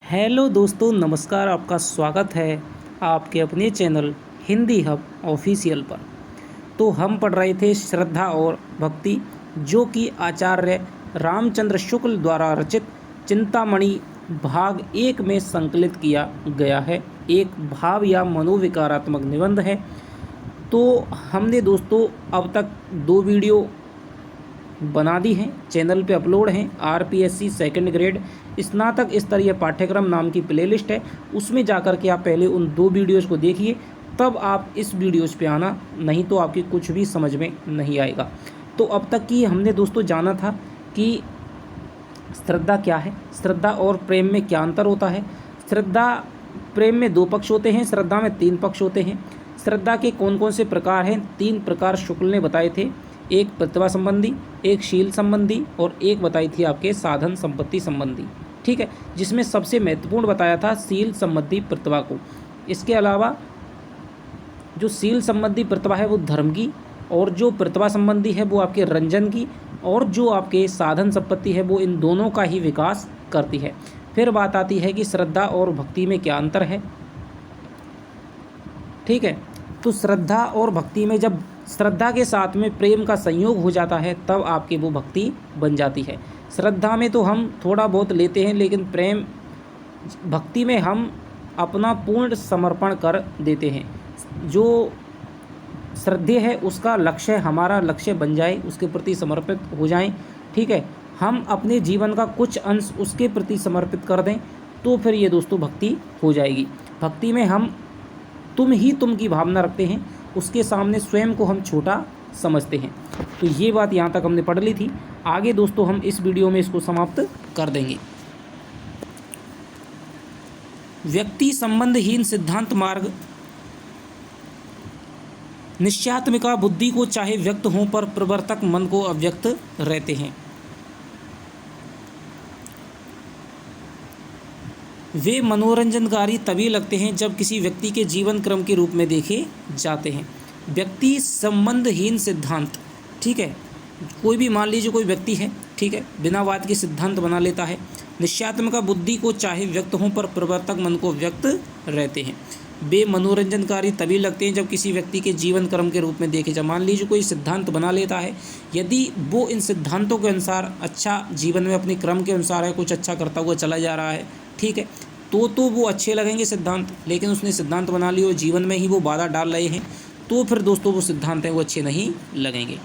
Hello दोस्तों, नमस्कार। आपका स्वागत है आपके अपने चैनल हिंदी हब ऑफिशियल पर। तो हम पढ़ रहे थे श्रद्धा और भक्ति, जो कि आचार्य रामचंद्र शुक्ल द्वारा रचित चिंतामणि भाग 1 में संकलित किया गया है। एक भाव या मनोविकारात्मक निबंध है। तो हमने दोस्तों अब तक 2 वीडियो बना दी हैं, चैनल पे अपलोड हैं। आरपीएससी सेकंड ग्रेड स्नातक स्तरीय पाठ्यक्रम नाम की प्लेलिस्ट है, उसमें जाकर के आप पहले उन 2 वीडियोज़ को देखिए, तब आप इस वीडियोज़ पे आना, नहीं तो आपकी कुछ भी समझ में नहीं आएगा। तो अब तक की हमने दोस्तों जाना था कि श्रद्धा क्या है, श्रद्धा और प्रेम में क्या अंतर होता है। श्रद्धा प्रेम में 2 पक्ष होते हैं, श्रद्धा में 3 पक्ष होते हैं। श्रद्धा के कौन कौन से प्रकार हैं? 3 प्रकार शुक्ल ने बताए थे। एक प्रतिभा संबंधी, एक शील संबंधी और एक बताई थी आपके साधन संपत्ति संबंधी। ठीक है, जिसमें सबसे महत्वपूर्ण बताया था शील संबंधी प्रतिभा को। इसके अलावा जो शील संबंधी प्रतिभा है वो धर्म की, और जो प्रतिभा संबंधी है वो आपके रंजन की, और जो आपके साधन संपत्ति है वो इन दोनों का ही विकास करती है। फिर बात आती है कि श्रद्धा और भक्ति में क्या अंतर है। ठीक है, तो श्रद्धा और भक्ति में जब श्रद्धा के साथ में प्रेम का संयोग हो जाता है तब आपकी वो भक्ति बन जाती है। श्रद्धा में तो हम थोड़ा बहुत लेते हैं, लेकिन प्रेम भक्ति में हम अपना पूर्ण समर्पण कर देते हैं। जो श्रद्धेय है उसका लक्ष्य हमारा लक्ष्य बन जाए, उसके प्रति समर्पित हो जाएं। ठीक है, हम अपने जीवन का कुछ अंश उसके प्रति समर्पित कर दें, तो फिर ये दोस्तों भक्ति हो जाएगी। भक्ति में हम तुम ही तुम की भावना रखते हैं, उसके सामने स्वयं को हम छोटा समझते हैं। तो ये बात यहाँ तक हमने पढ़ ली थी। आगे दोस्तों हम इस वीडियो में इसको समाप्त कर देंगे। व्यक्ति संबंधहीन सिद्धांत मार्ग निश्चयात्मिका बुद्धि को चाहे व्यक्त हों पर प्रवर्तक मन को अव्यक्त रहते हैं। वे मनोरंजनकारी तभी लगते हैं जब किसी व्यक्ति के जीवन क्रम के रूप में देखे जाते हैं। व्यक्ति संबंधहीन सिद्धांत, ठीक है, कोई भी मान लीजिए कोई व्यक्ति है, ठीक है, बिना बात के सिद्धांत बना लेता है। निश्चयात्मिका बुद्धि को चाहे व्यक्त हों पर प्रवर्तक मन को व्यक्त रहते हैं। वे मनोरंजनकारी तभी लगते हैं जब किसी व्यक्ति के जीवन क्रम के रूप में देखे जाए। मान लीजिए कोई सिद्धांत बना लेता है, यदि वो इन सिद्धांतों के अनुसार अच्छा जीवन में अपने क्रम के अनुसार है, कुछ अच्छा करता हुआ चला जा रहा है, ठीक है, तो वो अच्छे लगेंगे सिद्धांत। लेकिन उसने सिद्धांत बना लिए और जीवन में ही वो बाधा डाल रहे हैं, तो फिर दोस्तों वो सिद्धांत हैं वो अच्छे नहीं लगेंगे।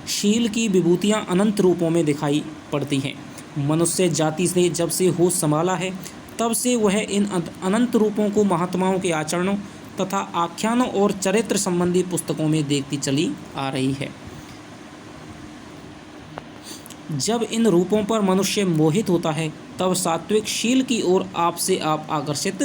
शील की विभूतियाँ अनंत रूपों में दिखाई पड़ती हैं। मनुष्य जाति से जब से होश संभाला है तब से वह इन अनंत रूपों को महात्माओं के आचरणों तथा आख्यानों और चरित्र संबंधी पुस्तकों में देखती चली आ रही है। जब इन रूपों पर मनुष्य मोहित होता है तब सात्विक शील की ओर आप से आप आकर्षित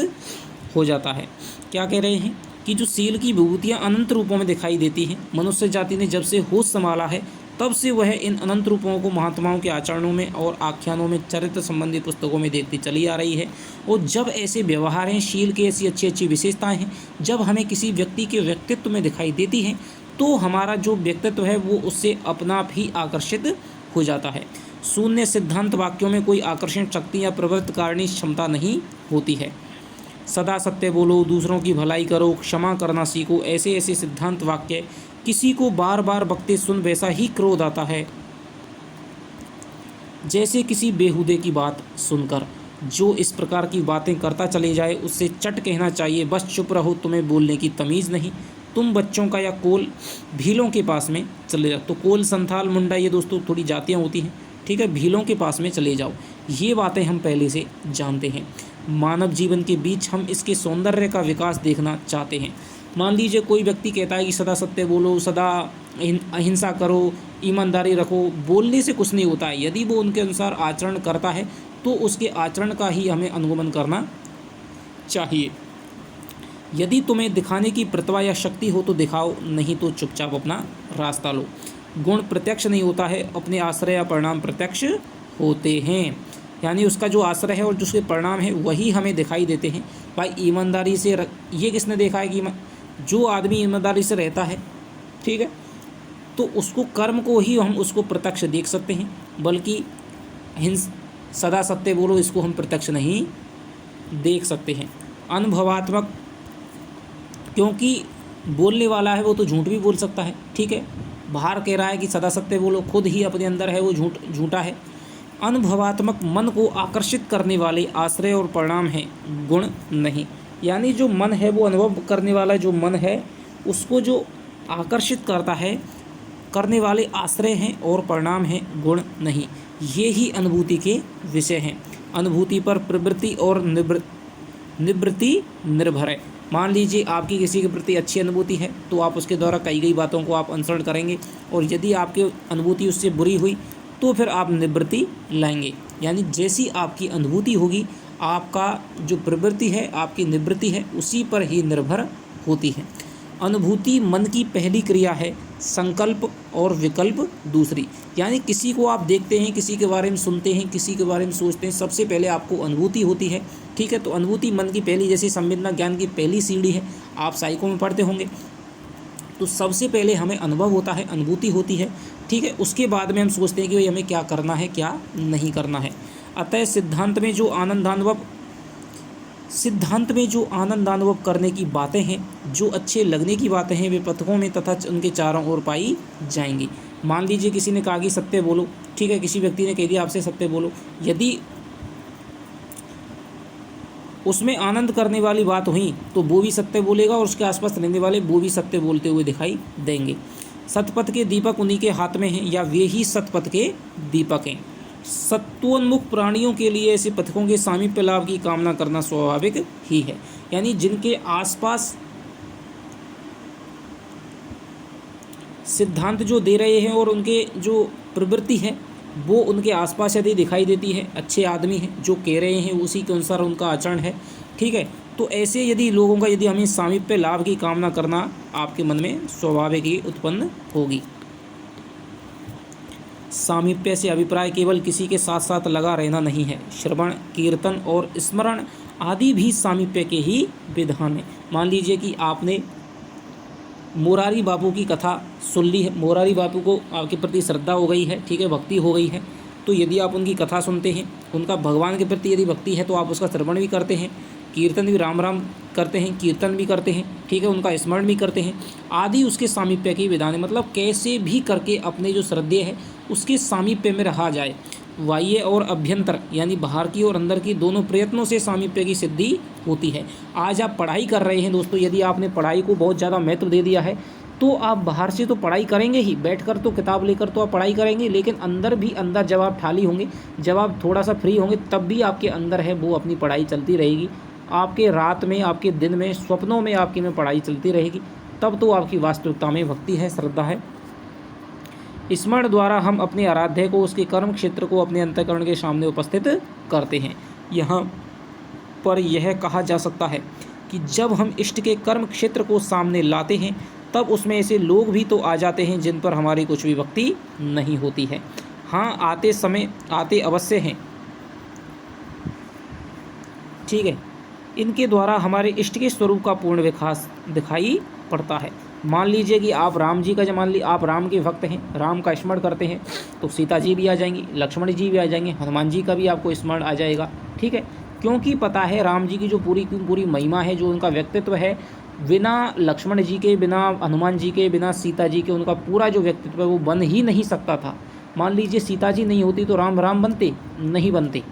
हो जाता है। क्या कह रहे हैं कि जो शील की विभूतियाँ अनंत रूपों में दिखाई देती हैं, मनुष्य जाति ने जब से होश संभाला है तब से वह इन अनंत रूपों को महात्माओं के आचरणों में और आख्यानों में चरित्र संबंधी पुस्तकों में देखती चली आ रही है। और जब ऐसे व्यवहार हैं, शील की ऐसी अच्छी अच्छी विशेषताएं हैं, जब हमें किसी व्यक्ति के व्यक्तित्व में दिखाई देती हैं, तो हमारा जो व्यक्तित्व है वो उससे अपना आप ही आकर्षित हो जाता है। शून्य सिद्धांत वाक्यों में कोई आकर्षण शक्ति या प्रवृत्तकारिणी क्षमता नहीं होती है। सदा सत्य बोलो, दूसरों की भलाई करो, क्षमा करना सीखो, ऐसे ऐसे सिद्धांत वाक्य किसी को बार बार बकते सुन वैसा ही क्रोध आता है जैसे किसी बेहुदे की बात सुनकर। जो इस प्रकार की बातें करता चले जाए उससे चट कहना चाहिए, बस चुप रहो, तुम्हें बोलने की तमीज़ नहीं। तुम बच्चों का या कोल भीलों के पास में चले जाओ। तो कोल, संथाल, मुंडा, ये दोस्तों थोड़ी जातियाँ होती हैं, ठीक है, भीलों के पास में चले जाओ। ये बातें हम पहले से जानते हैं। मानव जीवन के बीच हम इसके सौंदर्य का विकास देखना चाहते हैं। मान लीजिए कोई व्यक्ति कहता है कि सदा सत्य बोलो, सदा अहिंसा करो, ईमानदारी रखो। बोलने से कुछ नहीं होता है, यदि वो उनके अनुसार आचरण करता है तो उसके आचरण का ही हमें अनुगमन करना चाहिए। यदि तुम्हें दिखाने की प्रतिभा या शक्ति हो तो दिखाओ, नहीं तो चुपचाप अपना रास्ता लो। गुण प्रत्यक्ष नहीं होता है, अपने आश्रय या परिणाम प्रत्यक्ष होते हैं। यानी उसका जो आश्रय है और जो उसके परिणाम है वही हमें दिखाई देते हैं। भाई ईमानदारी से ये किसने देखा है कि जो आदमी ईमानदारी से रहता है, ठीक है, तो उसको कर्म को ही हम उसको प्रत्यक्ष देख सकते हैं। बल्कि सदा सत्य बोलो, इसको हम प्रत्यक्ष नहीं देख सकते हैं। अनुभवात्मक, क्योंकि बोलने वाला है वो तो झूठ भी बोल सकता है, ठीक है। बाहर कह रहा है कि सदा सत्य बोलो, खुद ही अपने अंदर है वो झूठा है। अनुभवात्मक, मन को आकर्षित करने वाले आश्रय और परिणाम हैं, गुण नहीं। यानी जो मन है वो अनुभव करने वाला जो मन है उसको जो आकर्षित करता है, करने वाले आश्रय हैं और परिणाम हैं, गुण नहीं। ये ही अनुभूति के विषय हैं। अनुभूति पर प्रवृत्ति और निवृत्ति निर्भर है। मान लीजिए आपकी किसी के प्रति अच्छी अनुभूति है तो आप उसके द्वारा कई गई बातों को आप अनुसरण करेंगे, और यदि आपकी अनुभूति उससे बुरी हुई तो फिर आप निवृत्ति लाएंगे। यानी जैसी आपकी अनुभूति होगी, आपका जो प्रवृत्ति है, आपकी निवृत्ति है, उसी पर ही निर्भर होती है। अनुभूति मन की पहली क्रिया है, संकल्प और विकल्प दूसरी। यानी किसी को आप देखते हैं, किसी के बारे में सुनते हैं, किसी के बारे में सोचते हैं, सबसे पहले आपको अनुभूति होती है, ठीक है। तो अनुभूति मन की पहली, जैसे संवेदना ज्ञान की पहली सीढ़ी है, आप साइको में पढ़ते होंगे। तो सबसे पहले हमें अनुभव होता है, अनुभूति होती है, ठीक है। उसके बाद में हम सोचते हैं कि भाई हमें क्या करना है, क्या नहीं करना है। अतः सिद्धांत में जो आनंदानुभव करने की बातें हैं, जो अच्छे लगने की बातें हैं, वे पथकों में तथा उनके चारों ओर पाई जाएंगी। मान लीजिए किसी ने कहा कि सत्य बोलो, ठीक है, किसी व्यक्ति ने कह दिया आपसे सत्य बोलो, यदि उसमें आनंद करने वाली बात हुई तो वो भी सत्य बोलेगा, और उसके आसपास रहने वाले वो भी सत्य बोलते हुए दिखाई देंगे। सतपथ के दीपक उन्हीं के हाथ में हैं, या वे ही सतपथ के दीपक हैं। सत्वोन्मुख प्राणियों के लिए ऐसे पथकों के सामीप्य लाभ की कामना करना स्वाभाविक ही है। यानी जिनके आसपास सिद्धांत जो दे रहे हैं और उनके जो प्रवृत्ति है वो उनके आसपास यदि दिखाई देती है, अच्छे आदमी हैं, जो कह रहे हैं उसी के अनुसार उनका आचरण है, ठीक है। तो ऐसे यदि लोगों का यदि हमें सामीप्य लाभ की कामना करना आपके मन में स्वाभाविक ही उत्पन्न होगी। सामीप्य से अभिप्राय केवल किसी के साथ साथ लगा रहना नहीं है। श्रवण, कीर्तन और स्मरण आदि भी सामीप्य के ही विधान है। मान लीजिए कि आपने मोरारी बापू की कथा सुन ली है, मोरारी बापू को आपके प्रति श्रद्धा हो गई है, ठीक है, भक्ति हो गई है। तो यदि आप उनकी कथा सुनते हैं, उनका भगवान के प्रति यदि भक्ति है तो आप उसका श्रवण भी करते हैं, कीर्तन भी राम राम करते हैं, कीर्तन भी करते हैं, ठीक है, उनका स्मरण भी करते हैं, आदि उसके सामीप्य की विधान है। मतलब कैसे भी करके अपने जो श्रद्धेय है उसके सामीप्य में रहा जाए। बाह्य और अभ्यंतर यानी बाहर की और अंदर की दोनों प्रयत्नों से सामीप्य की सिद्धि होती है। आज आप पढ़ाई कर रहे हैं दोस्तों, यदि आपने पढ़ाई को बहुत ज़्यादा महत्व दे दिया है तो आप बाहर से तो पढ़ाई करेंगे ही, बैठकर तो किताब लेकर तो आप पढ़ाई करेंगे, लेकिन अंदर भी अंदर जब आप खाली होंगे, जब आप थोड़ा सा फ्री होंगे, तब भी आपके अंदर है वो अपनी पढ़ाई चलती रहेगी। आपके रात में, आपके दिन में, स्वप्नों में आपकी में पढ़ाई चलती रहेगी। तब तो आपकी वास्तविकता में भक्ति है, श्रद्धा है। स्मरण द्वारा हम अपने आराध्य को, उसके कर्म क्षेत्र को अपने अंतःकरण के सामने उपस्थित करते हैं। यहाँ पर यह कहा जा सकता है कि जब हम इष्ट के कर्म क्षेत्र को सामने लाते हैं तब उसमें ऐसे लोग भी तो आ जाते हैं जिन पर हमारी कुछ भी भक्ति नहीं होती है। हाँ, आते अवश्य हैं, ठीक है। इनके द्वारा हमारे इष्ट के स्वरूप का पूर्ण विकास दिखाई पड़ता है। मान लीजिए कि आप राम जी का, मान लीजिए आप राम के भक्त हैं, राम का स्मरण करते हैं तो सीता जी भी आ जाएंगी, लक्ष्मण जी भी आ जाएंगे, हनुमान जी का भी आपको स्मरण आ जाएगा, ठीक है। क्योंकि पता है राम जी की जो पूरी महिमा है, जो उनका व्यक्तित्व है, बिना लक्ष्मण जी के, बिना हनुमान जी के, बिना सीता जी के उनका पूरा जो व्यक्तित्व है वो बन ही नहीं सकता था। मान लीजिए सीता जी नहीं होती तो राम बनते नहीं बनते,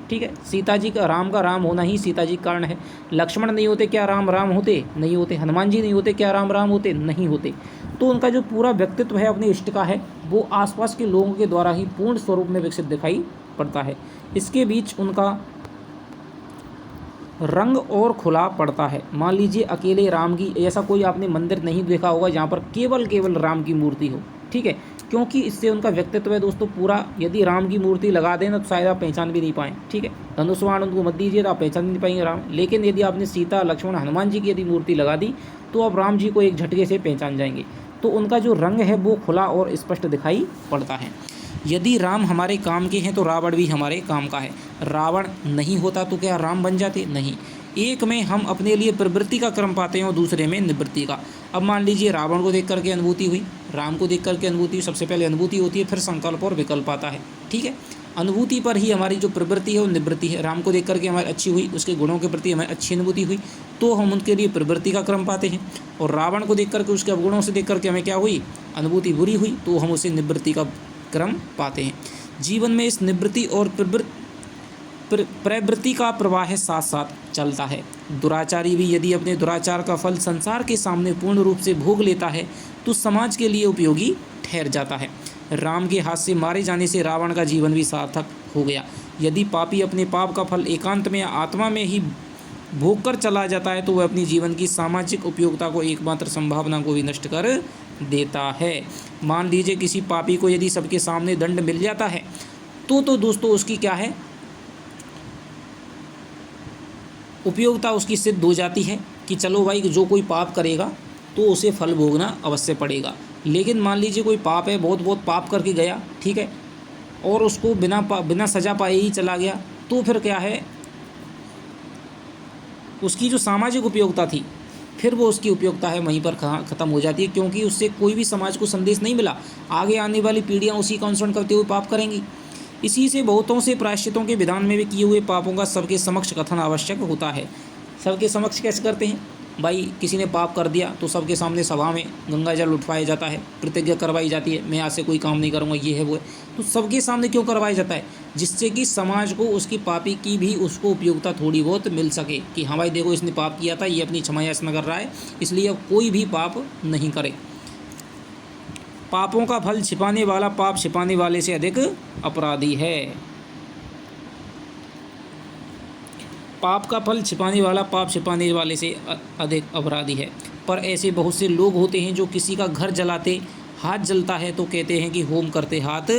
ठीक है। सीता जी का राम होना ही सीता जी का कारण है। लक्ष्मण नहीं होते क्या राम होते? नहीं होते। हनुमान जी नहीं होते क्या राम होते? नहीं होते। तो उनका जो पूरा व्यक्तित्व है अपने इष्ट का है वो आसपास के लोगों के द्वारा ही पूर्ण स्वरूप में विकसित दिखाई पड़ता है। इसके बीच उनका रंग और खुला पड़ता है। मान लीजिए अकेले राम की, ऐसा कोई आपने मंदिर नहीं देखा होगा जहाँ पर केवल राम की मूर्ति हो, ठीक है, क्योंकि इससे उनका व्यक्तित्व है दोस्तों पूरा। यदि राम की मूर्ति लगा देना तो शायद आप पहचान भी नहीं पाएँ, ठीक है। धनुष्वाण उनको मत दीजिए तो आप पहचान नहीं पाएंगे राम। लेकिन यदि आपने सीता, लक्ष्मण, हनुमान जी की यदि मूर्ति लगा दी तो आप राम जी को एक झटके से पहचान जाएंगे। तो उनका जो रंग है वो खुला और स्पष्ट दिखाई पड़ता है। यदि राम हमारे काम के हैं तो रावण भी हमारे काम का है। रावण नहीं होता तो क्या राम बन जाते? नहीं। एक में हम अपने लिए प्रवृत्ति का क्रम पाते हैं और दूसरे में निवृत्ति का। अब मान लीजिए रावण को देख करके अनुभूति हुई, राम को देख करके अनुभूति, सबसे पहले अनुभूति होती है, फिर संकल्प और विकल्प आता है, ठीक है। अनुभूति पर ही हमारी जो प्रवृत्ति है वो निवृत्ति है। राम को देख करके हमारी अच्छी हुई, उसके गुणों के प्रति हमारी अच्छी अनुभूति हुई, तो हम उनके लिए प्रवृत्ति का क्रम पाते हैं। और रावण को देख करके, उसके अवगुणों से देख करके हमें क्या हुई, अनुभूति बुरी हुई, तो हम उसे निवृत्ति का क्रम पाते हैं। जीवन में इस निवृत्ति और प्रवृत्ति का प्रवाह साथ साथ चलता है। दुराचारी भी यदि अपने दुराचार का फल संसार के सामने पूर्ण रूप से भोग लेता है तो समाज के लिए उपयोगी ठहर जाता है। राम के हाथ से मारे जाने से रावण का जीवन भी सार्थक हो गया। यदि पापी अपने पाप का फल एकांत में या आत्मा में ही भोग कर चला जाता है तो वह अपनी जीवन की सामाजिक उपयोगिता को, एकमात्र संभावना को भी नष्ट कर देता है। मान लीजिए किसी पापी को यदि सबके सामने दंड मिल जाता है तो दोस्तों उसकी क्या है, उपयोगिता उसकी सिद्ध हो जाती है कि चलो भाई जो कोई पाप करेगा तो उसे फल भोगना अवश्य पड़ेगा। लेकिन मान लीजिए कोई पाप है, बहुत पाप करके गया, ठीक है, और उसको बिना सजा पाए ही चला गया, तो फिर क्या है, उसकी जो सामाजिक उपयोगिता थी फिर वो उसकी उपयोगिता है वहीं पर ख़त्म हो जाती है, क्योंकि उससे कोई भी समाज को संदेश नहीं मिला। आगे आने वाली पीढ़ियाँ उसी का अनुसरण करते हुए पाप करेंगी। इसी से बहुतों से प्रायश्चितों के विधान में भी किए हुए पापों का सबके समक्ष कथन आवश्यक होता है। सबके समक्ष कैसे करते हैं भाई, किसी ने पाप कर दिया तो सबके सामने सभा में गंगा जल उठवाया जाता है, प्रतिज्ञा करवाई जाती है, मैं आज से कोई काम नहीं करूँगा, ये है वो है। तो सबके सामने क्यों करवाया जाता है, जिससे कि समाज को उसकी पापी की भी उसको उपयोगिता थोड़ी बहुत मिल सके कि हाँ भाई देखो इसने पाप किया था, ये अपनी क्षमायाचना कर रहा है, इसलिए अब कोई भी पाप नहीं करे। पापों का फल छिपाने वाला पाप छिपाने वाले से अधिक अपराधी है। पाप का फल छिपाने वाला पाप छिपाने वाले से अधिक अपराधी है। पर ऐसे बहुत से लोग होते हैं जो किसी का घर जलाते हाथ जलता है तो कहते हैं कि होम करते हाथ,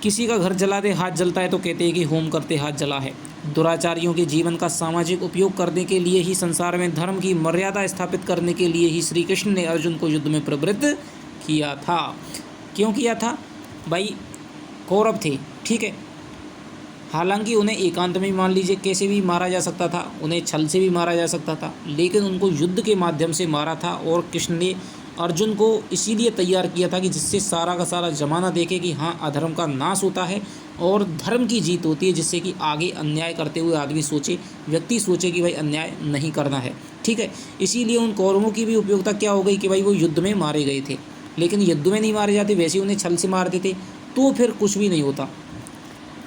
किसी का घर जलाते हाथ जलता है तो कहते हैं कि होम करते हाथ जला है। दुराचारियों के जीवन का सामाजिक उपयोग करने के लिए ही, संसार में धर्म की मर्यादा स्थापित करने के लिए ही श्री कृष्ण ने अर्जुन को युद्ध में प्रवृत्त किया था। क्यों किया था भाई, कौरव थे, ठीक है, हालांकि उन्हें एकांत में मान लीजिए कैसे भी मारा जा सकता था, उन्हें छल से भी मारा जा सकता था, लेकिन उनको युद्ध के माध्यम से मारा था। और कृष्ण ने अर्जुन को इसीलिए तैयार किया था कि जिससे सारा का सारा जमाना देखे कि हाँ अधर्म का नाश होता है और धर्म की जीत होती है, जिससे कि आगे अन्याय करते हुए आदमी सोचे, व्यक्ति सोचे कि भाई अन्याय नहीं करना है, ठीक है। इसीलिए उन कौरवों की भी उपयोगिता क्या हो गई कि भाई वो युद्ध में मारे गए थे, लेकिन युद्ध में नहीं मारे जाते, वैसे उन्हें छल से मारते थे, तो फिर कुछ भी नहीं होता।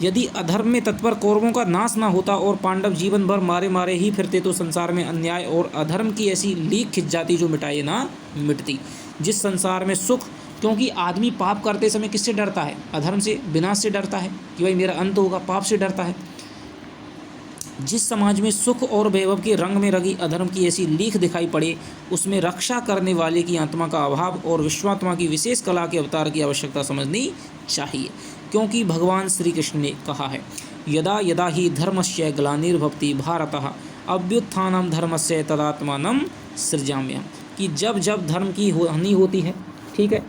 यदि अधर्म में तत्पर कौरवों का नाश ना होता और पांडव जीवन भर मारे मारे ही फिरते तो संसार में अन्याय और अधर्म की ऐसी लीक खिंच जाती जो मिटाए ना मिटती। जिस संसार में सुख, क्योंकि आदमी पाप करते समय किससे डरता है, अधर्म से, विनाश से डरता है कि भाई मेरा अंत होगा, पाप से डरता है। जिस समाज में सुख और वैभव के रंग में रंगी अधर्म की ऐसी लीक दिखाई पड़े, उसमें रक्षा करने वाले की आत्मा का अभाव और विश्वात्मा की विशेष कला के अवतार की आवश्यकता समझनी चाहिए। क्योंकि भगवान श्री कृष्ण ने कहा है, यदा यदा ही धर्मस्य ग्लानिर्भवति भारतः अभ्युत्थानं धर्मस्य तदात्मानं सृजाम्यहम्, कि जब जब धर्म की हानि होती है, ठीक है,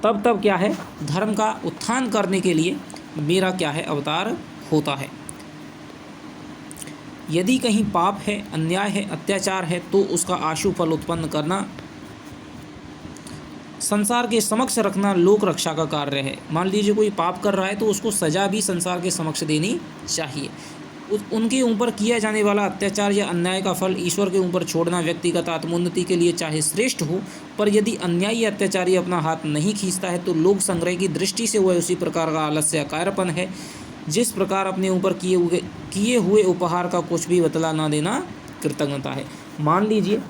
तब तब क्या है, धर्म का उत्थान करने के लिए मेरा क्या है, अवतार होता है। यदि कहीं पाप है, अन्याय है, अत्याचार है, तो उसका आशु फल उत्पन्न करना, संसार के समक्ष रखना लोक रक्षा का कार्य है। मान लीजिए कोई पाप कर रहा है तो उसको सजा भी संसार के समक्ष देनी चाहिए। उनके ऊपर किया जाने वाला अत्याचार या अन्याय का फल ईश्वर के ऊपर छोड़ना व्यक्तिगत आत्मोन्नति के लिए चाहे श्रेष्ठ हो, पर यदि अन्यायी या अत्याचारी अपना हाथ नहीं खींचता है तो लोक संग्रह की दृष्टि से वह उसी प्रकार का आलस्य या कायरपन है जिस प्रकार अपने ऊपर किए हुए उपहार का कुछ भी बदला ना देना कृतज्ञता है। मान लीजिए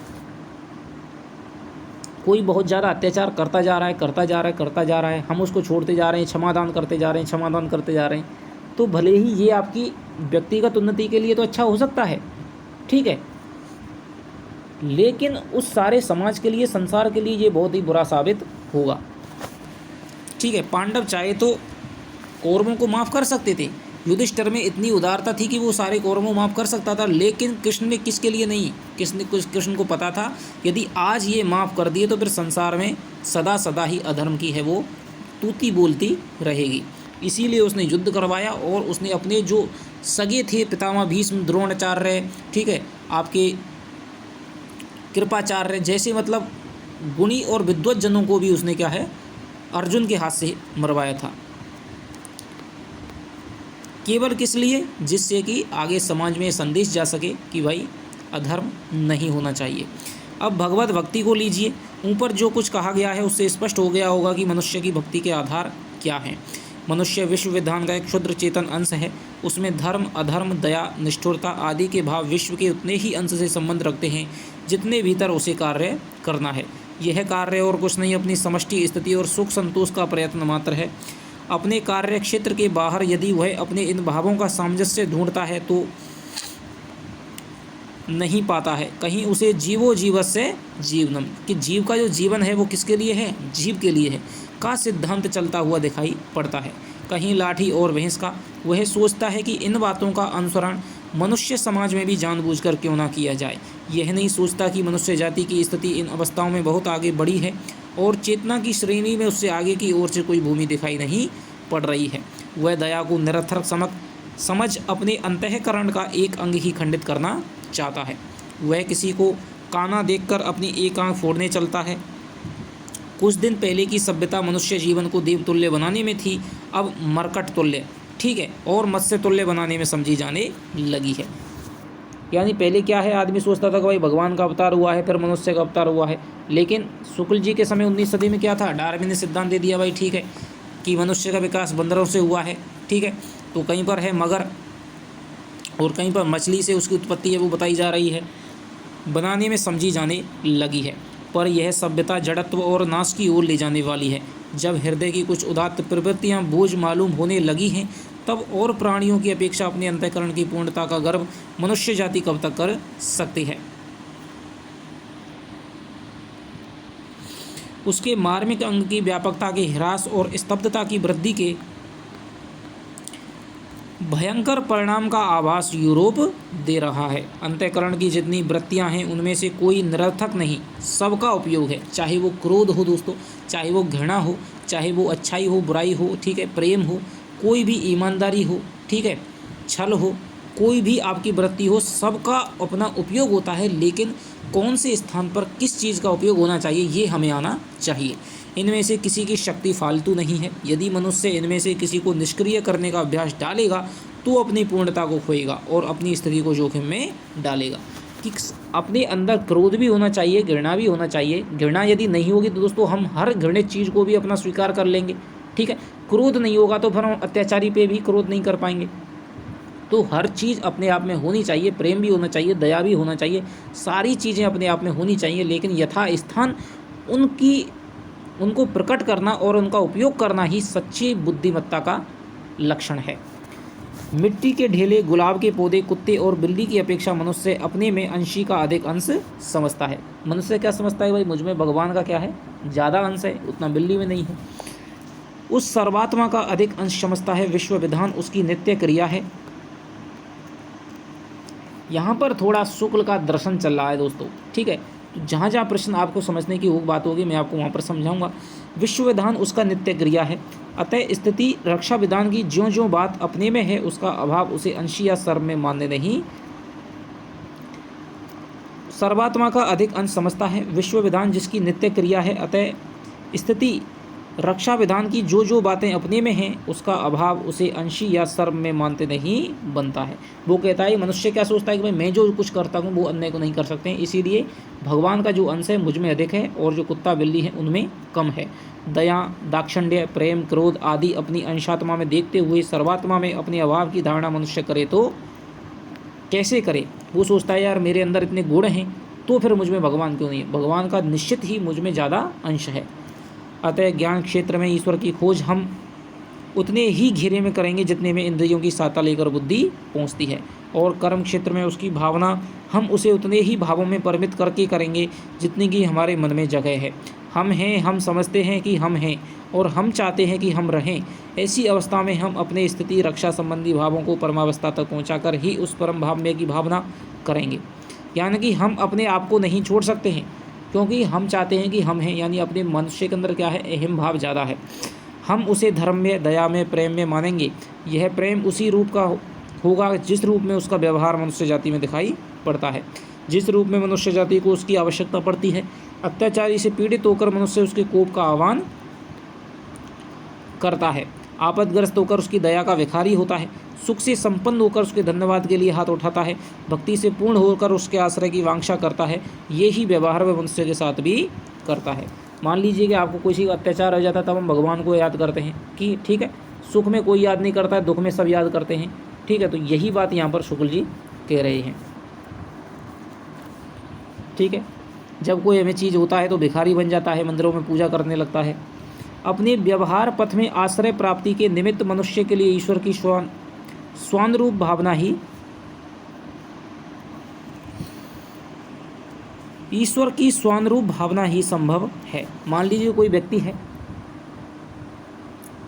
कोई बहुत ज़्यादा अत्याचार करता जा रहा है, हम उसको छोड़ते जा रहे हैं, क्षमादान करते जा रहे हैं, तो भले ही ये आपकी व्यक्तिगत उन्नति के लिए तो अच्छा हो सकता है, ठीक है, लेकिन उस सारे समाज के लिए, संसार के लिए ये बहुत ही बुरा साबित होगा, ठीक है। पांडव चाहे तो कौरवों को माफ़ कर सकते थे, युधिष्ठिर में इतनी उदारता थी कि वो सारे कौरवों को माफ़ कर सकता था, लेकिन कृष्ण ने किसके लिए नहीं, कृष्ण को पता था यदि आज ये माफ़ कर दिए तो फिर संसार में सदा सदा ही अधर्म की है वो तूती बोलती रहेगी। इसीलिए उसने युद्ध करवाया और उसने अपने जो सगे थे, पितामह भीष्म, द्रोणाचार्य, ठीक है, आपके कृपाचार्य जैसे मतलब गुणी और विद्वत जनों को भी उसने क्या है, अर्जुन के हाथ से मरवाया था। केवल किस लिए? जिससे कि आगे समाज में संदेश जा सके कि भाई अधर्म नहीं होना चाहिए। अब भगवत भक्ति को लीजिए। ऊपर जो कुछ कहा गया है उससे स्पष्ट हो गया होगा कि मनुष्य की भक्ति के आधार क्या हैं। मनुष्य विश्व विधान का एक क्षुद्र चेतन अंश है। उसमें धर्म, अधर्म, दया, निष्ठुरता आदि के भाव विश्व के उतने ही अंश से संबंध रखते हैं जितने भीतर उसे कार्य करना है। यह कार्य और कुछ नहीं अपनी समष्टि स्थिति और सुख संतोष का प्रयत्न मात्र है। अपने कार्य क्षेत्र के बाहर यदि वह अपने इन भावों का सामंजस्य ढूंढता है तो नहीं पाता है। कहीं उसे जीवो जीवस्य जीवनम, कि जीव का जो जीवन है वो किसके लिए है? जीव के लिए है, का सिद्धांत चलता हुआ दिखाई पड़ता है। कहीं लाठी और भैंस का। वह सोचता है कि इन बातों का अनुसरण मनुष्य समाज में भी जानबूझकर क्यों ना किया जाए। यह नहीं सोचता कि मनुष्य जाति की स्थिति इन अवस्थाओं में बहुत आगे बढ़ी है और चेतना की श्रेणी में उससे आगे की ओर से कोई भूमि दिखाई नहीं पड़ रही है। वह दया को निरर्थक समझ अपने अंतःकरण का एक अंग ही खंडित करना चाहता है। वह किसी को काना देखकर अपनी एक आंख फोड़ने चलता है। कुछ दिन पहले की सभ्यता मनुष्य जीवन को देवतुल्य बनाने में थी, अब मरकट तुल्य, ठीक है, और मत्स्य तुल्य बनाने में समझी जाने लगी है। यानी पहले क्या है, आदमी सोचता था कि भाई भगवान का अवतार हुआ है, फिर मनुष्य का अवतार हुआ है। लेकिन शुक्ल जी के समय 19वीं सदी में क्या था, डार्विन ने सिद्धांत दे दिया भाई ठीक है कि मनुष्य का विकास बंदरों से हुआ है, ठीक है। तो कहीं पर है मगर और कहीं पर मछली से उसकी उत्पत्ति है वो बताई जा रही है, बनाने में समझी जाने लगी है। पर यह सभ्यता जड़त्व और नाश की ओर ले जाने वाली है। जब हृदय की कुछ उदात्त प्रवृत्तियां बोझ मालूम होने लगी हैं तब और प्राणियों की अपेक्षा अपने अंतःकरण की पूर्णता का गर्व मनुष्य जाति कब तक कर सकती है। उसके मार्मिक अंग की व्यापकता के ह्रास और स्तब्धता की वृद्धि के भयंकर परिणाम का आभास यूरोप दे रहा है। अंतःकरण की जितनी वृत्तियां हैं उनमें से कोई निरर्थक नहीं, सबका उपयोग है। चाहे वो क्रोध हो दोस्तों, चाहे वो घृणा हो, चाहे वो अच्छाई हो, बुराई हो, ठीक है, प्रेम हो, कोई भी ईमानदारी हो, ठीक है, छल हो, कोई भी आपकी वृत्ति हो, सबका अपना उपयोग होता है। लेकिन कौन से स्थान पर किस चीज़ का उपयोग होना चाहिए ये हमें आना चाहिए। इनमें से किसी की शक्ति फालतू नहीं है। यदि मनुष्य इनमें से किसी को निष्क्रिय करने का अभ्यास डालेगा तो अपनी पूर्णता को खोएगा और अपनी स्थिति को जोखिम में डालेगा। कि अपने अंदर क्रोध भी होना चाहिए, घृणा भी होना चाहिए। घृणा यदि नहीं होगी तो दोस्तों हम हर घृणित चीज़ को भी अपना स्वीकार कर लेंगे, ठीक है। क्रोध नहीं होगा तो फिर हम अत्याचारी पे भी क्रोध नहीं कर पाएंगे। तो हर चीज़ अपने आप में होनी चाहिए, प्रेम भी होना चाहिए, दया भी होना चाहिए, सारी चीज़ें अपने आप में होनी चाहिए। लेकिन यथा स्थान उनको प्रकट करना और उनका उपयोग करना ही सच्ची बुद्धिमत्ता का लक्षण है। मिट्टी के ढेले, गुलाब के पौधे, कुत्ते और बिल्ली की अपेक्षा मनुष्य अपने में अंशी का अधिक अंश समझता है। मनुष्य क्या समझता है भाई, मुझ में भगवान का क्या है, ज़्यादा अंश है, उतना बिल्ली में नहीं है। उस सर्वात्मा का अधिक अंश समझता है। विश्व विधान उसकी नित्य क्रिया है। यहाँ पर थोड़ा शुक्ल का दर्शन चल रहा है दोस्तों, ठीक है। तो जहाँ जहाँ प्रश्न आपको समझने की बात होगी मैं आपको वहाँ पर समझाऊंगा। विश्व विधान उसका नित्य क्रिया है। अतः स्थिति रक्षा विधान की ज्यों ज्यों बात अपने में है उसका अभाव उसे अंशी या सर्व में मान्य नहीं, सर्वात्मा का अधिक अंश समझता है। विश्व विधान जिसकी नित्य क्रिया है, अतः स्थिति रक्षा विधान की जो बातें अपने में हैं उसका अभाव उसे अंशी या सर्व में मानते नहीं बनता है। वो कहता है मनुष्य क्या सोचता है कि भाई मैं जो कुछ करता हूँ वो अन्य को नहीं कर सकते हैं, इसीलिए भगवान का जो अंश है मुझ में अधिक है और जो कुत्ता बिल्ली है उनमें कम है। दया, दाक्षिण्य, प्रेम, क्रोध आदि अपनी अंशात्मा में देखते हुए सर्वात्मा में अपने अभाव की धारणा मनुष्य करे तो कैसे करे। वो सोचता है यार मेरे अंदर इतने गुण हैं तो फिर मुझ में भगवान क्यों नहीं है। भगवान का निश्चित ही मुझ में ज़्यादा अंश है। अतः ज्ञान क्षेत्र में ईश्वर की खोज हम उतने ही घेरे में करेंगे जितने में इंद्रियों की सहायता लेकर बुद्धि पहुंचती है, और कर्म क्षेत्र में उसकी भावना हम उसे उतने ही भावों में परिमित करके करेंगे जितनी की हमारे मन में जगह है। हम हैं, हम समझते हैं कि हम हैं और हम चाहते हैं कि हम रहें। ऐसी अवस्था में हम अपने स्थिति रक्षा संबंधी भावों को परमावस्था तक पहुँचाकर ही उस परम भाव में की भावना करेंगे। यानी कि हम अपने आप को नहीं छोड़ सकते हैं क्योंकि हम चाहते हैं कि हम हैं, यानी अपने मनुष्य के अंदर क्या है, अहम भाव ज़्यादा है। हम उसे धर्म में, दया में, प्रेम में मानेंगे। यह प्रेम उसी रूप का होगा जिस रूप में उसका व्यवहार मनुष्य जाति में दिखाई पड़ता है, जिस रूप में मनुष्य जाति को उसकी आवश्यकता पड़ती है। अत्याचारी से पीड़ित होकर मनुष्य उसके कोप का आह्वान करता है। आपदग्रस्त होकर उसकी दया का भिखारी होता है। सुख से संपन्न होकर उसके धन्यवाद के लिए हाथ उठाता है। भक्ति से पूर्ण होकर उसके आश्रय की वांछा करता है। यही व्यवहार वह मनुष्य के साथ भी करता है। मान लीजिए कि आपको किसी का अत्याचार हो जाता है, तब हम भगवान को याद करते हैं कि ठीक है, सुख में कोई याद नहीं करता है, दुख में सब याद करते हैं। ठीक है, तो यही बात यहाँ पर शुक्ल जी कह रहे हैं। ठीक है, जब कोई हमें चीज़ होता है तो भिखारी बन जाता है, मंदिरों में पूजा करने लगता है। अपने व्यवहार पथ में आश्रय प्राप्ति के निमित्त मनुष्य के लिए ईश्वर की स्वानुरूप भावना ही संभव है। मान लीजिए कोई व्यक्ति है,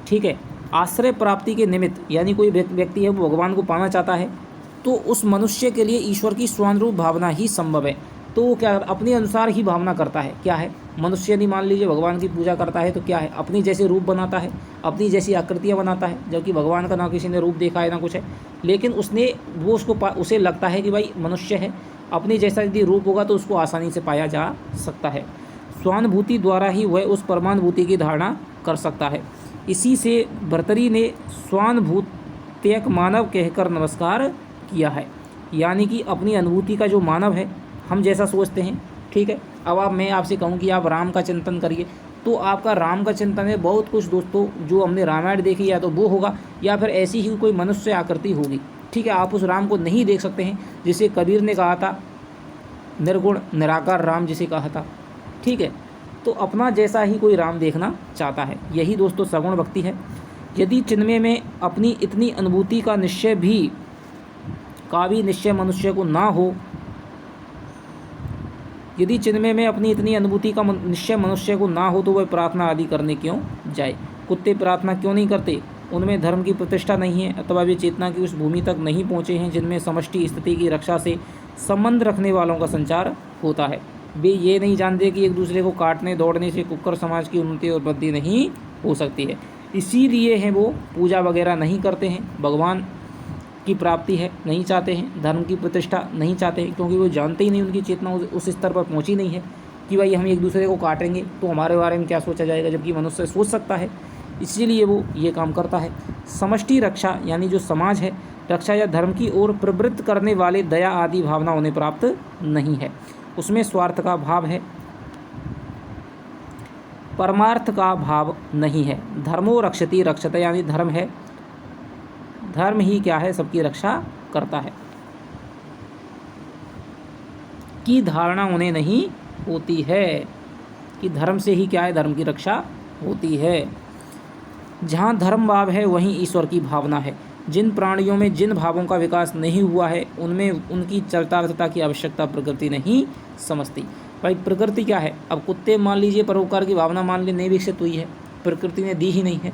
ठीक है, आश्रय प्राप्ति के निमित्त, यानी कोई व्यक्ति है वो भगवान को पाना चाहता है, तो उस मनुष्य के लिए ईश्वर की स्वानुरूप भावना ही संभव है। तो वो क्या अपने अनुसार ही भावना करता है। क्या है, मनुष्य यदि मान लीजिए भगवान की पूजा करता है तो क्या है, अपनी जैसे रूप बनाता है, अपनी जैसी आकृतियाँ बनाता है, जबकि भगवान का ना किसी ने रूप देखा है ना कुछ है, लेकिन उसे लगता है कि भाई मनुष्य है, अपनी जैसा यदि रूप होगा तो उसको आसानी से पाया जा सकता है। स्वानुभूति द्वारा ही वह उस परमानुभूति की धारणा कर सकता है। इसी से भर्तृहरि ने स्वानुभूत्यक मानव कहकर नमस्कार किया है। यानी कि अपनी अनुभूति का जो मानव है, हम जैसा सोचते हैं, ठीक है। अब मैं आपसे कहूँ कि आप राम का चिंतन करिए, तो आपका राम का चिंतन है बहुत कुछ दोस्तों, जो हमने रामायण देखी या तो वो होगा, या फिर ऐसी ही कोई मनुष्य आकृति होगी। ठीक है, आप उस राम को नहीं देख सकते हैं जिसे कबीर ने कहा था, निर्गुण निराकार राम जिसे कहा था। ठीक है, तो अपना जैसा ही कोई राम देखना चाहता है। यही दोस्तों सगुण भक्ति है। यदि चिन्मय में अपनी इतनी अनुभूति का भी निश्चय मनुष्य को ना हो, यदि चिन्मय में अपनी इतनी अनुभूति का निश्चय मनुष्य को ना हो, तो वह प्रार्थना आदि करने क्यों जाए। कुत्ते प्रार्थना क्यों नहीं करते? उनमें धर्म की प्रतिष्ठा नहीं है, अथवा वे चेतना की उस भूमि तक नहीं पहुँचे हैं जिनमें समष्टि स्थिति की रक्षा से संबंध रखने वालों का संचार होता है। वे ये नहीं जानते कि एक दूसरे को काटने दौड़ने से कुकर समाज की उन्नति और वृद्धि नहीं हो सकती है। इसीलिए है वो पूजा वगैरह नहीं करते हैं, भगवान की प्राप्ति है नहीं चाहते हैं, धर्म की प्रतिष्ठा नहीं चाहते हैं, क्योंकि वो जानते ही नहीं, उनकी चेतना उस स्तर पर पहुंची नहीं है कि भाई हम एक दूसरे को काटेंगे तो हमारे बारे में क्या सोचा जाएगा, जबकि मनुष्य सोच सकता है। इसीलिए वो ये काम करता है। समष्टि रक्षा यानी जो समाज है, रक्षा या धर्म की ओर प्रवृत्त करने वाले दया आदि भावना उन्हें प्राप्त नहीं है। उसमें स्वार्थ का भाव है, परमार्थ का भाव नहीं है। धर्मो रक्षति रक्षते, यानी धर्म है, धर्म ही क्या है, सबकी रक्षा करता है, की धारणा उन्हें नहीं होती है कि धर्म से ही क्या है, धर्म की रक्षा होती है। जहाँ धर्म भाव है वहीं ईश्वर की भावना है। जिन प्राणियों में जिन भावों का विकास नहीं हुआ है, उनमें उनकी चरितार्थता की आवश्यकता प्रकृति नहीं समझती। भाई प्रकृति क्या है, अब कुत्ते मान लीजिए परोपकार की भावना मान ली नहीं विकसित हुई है, प्रकृति ने दी ही नहीं है,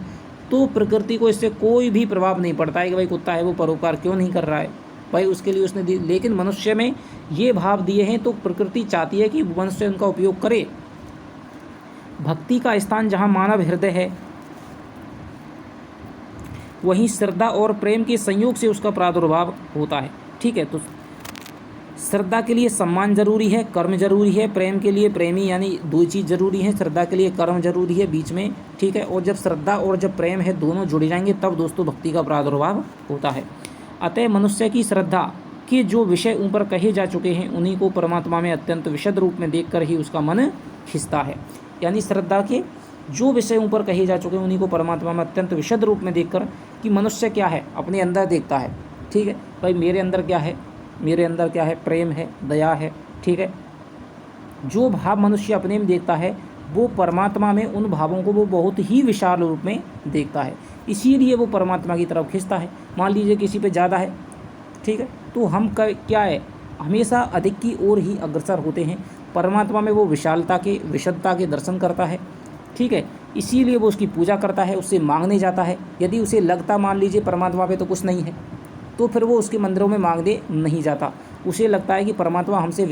तो प्रकृति को इससे कोई भी प्रभाव नहीं पड़ता है कि भाई कुत्ता है वो परोपकार क्यों नहीं कर रहा है, भाई उसके लिए उसने दी। लेकिन मनुष्य में ये भाव दिए हैं तो प्रकृति चाहती है कि मनुष्य उनका उपयोग करे। भक्ति का स्थान जहाँ मानव हृदय है, वहीं श्रद्धा और प्रेम के संयोग से उसका प्रादुर्भाव होता है। ठीक है, तो श्रद्धा के लिए सम्मान जरूरी है, कर्म जरूरी है, प्रेम के लिए प्रेमी यानी दो चीज़ जरूरी है, श्रद्धा के लिए कर्म जरूरी है बीच में। ठीक है, और जब श्रद्धा और जब प्रेम है दोनों जुड़ जाएंगे तब दोस्तों भक्ति का प्रादुर्भाव होता है। अतः मनुष्य की श्रद्धा के जो विषय ऊपर कहे जा चुके हैं उन्हीं को परमात्मा में अत्यंत विशद रूप में देखकर ही उसका मन खिंचता है। यानी श्रद्धा के जो विषय ऊपर कहे जा चुके हैं उन्हीं को परमात्मा में अत्यंत विशद रूप में देखकर कि मनुष्य क्या है, अपने अंदर देखता है। ठीक है, भाई मेरे अंदर क्या है, मेरे अंदर क्या है, प्रेम है, दया है। ठीक है, जो भाव मनुष्य अपने में देखता है वो परमात्मा में उन भावों को वो बहुत ही विशाल रूप में देखता है, इसीलिए वो परमात्मा की तरफ खिंचता है। मान लीजिए किसी पे ज़्यादा है, ठीक है, तो हम क्या है, हमेशा अधिक की ओर ही अग्रसर होते हैं। परमात्मा में वो विशालता के विशदता के दर्शन करता है। ठीक है, इसीलिए वो उसकी पूजा करता है, उससे मांगने जाता है। यदि उसे लगता मान लीजिए परमात्मा पे तो कुछ नहीं है, तो फिर वो उसके मंदिरों में मांगने नहीं जाता। उसे लगता है कि परमात्मा हमसे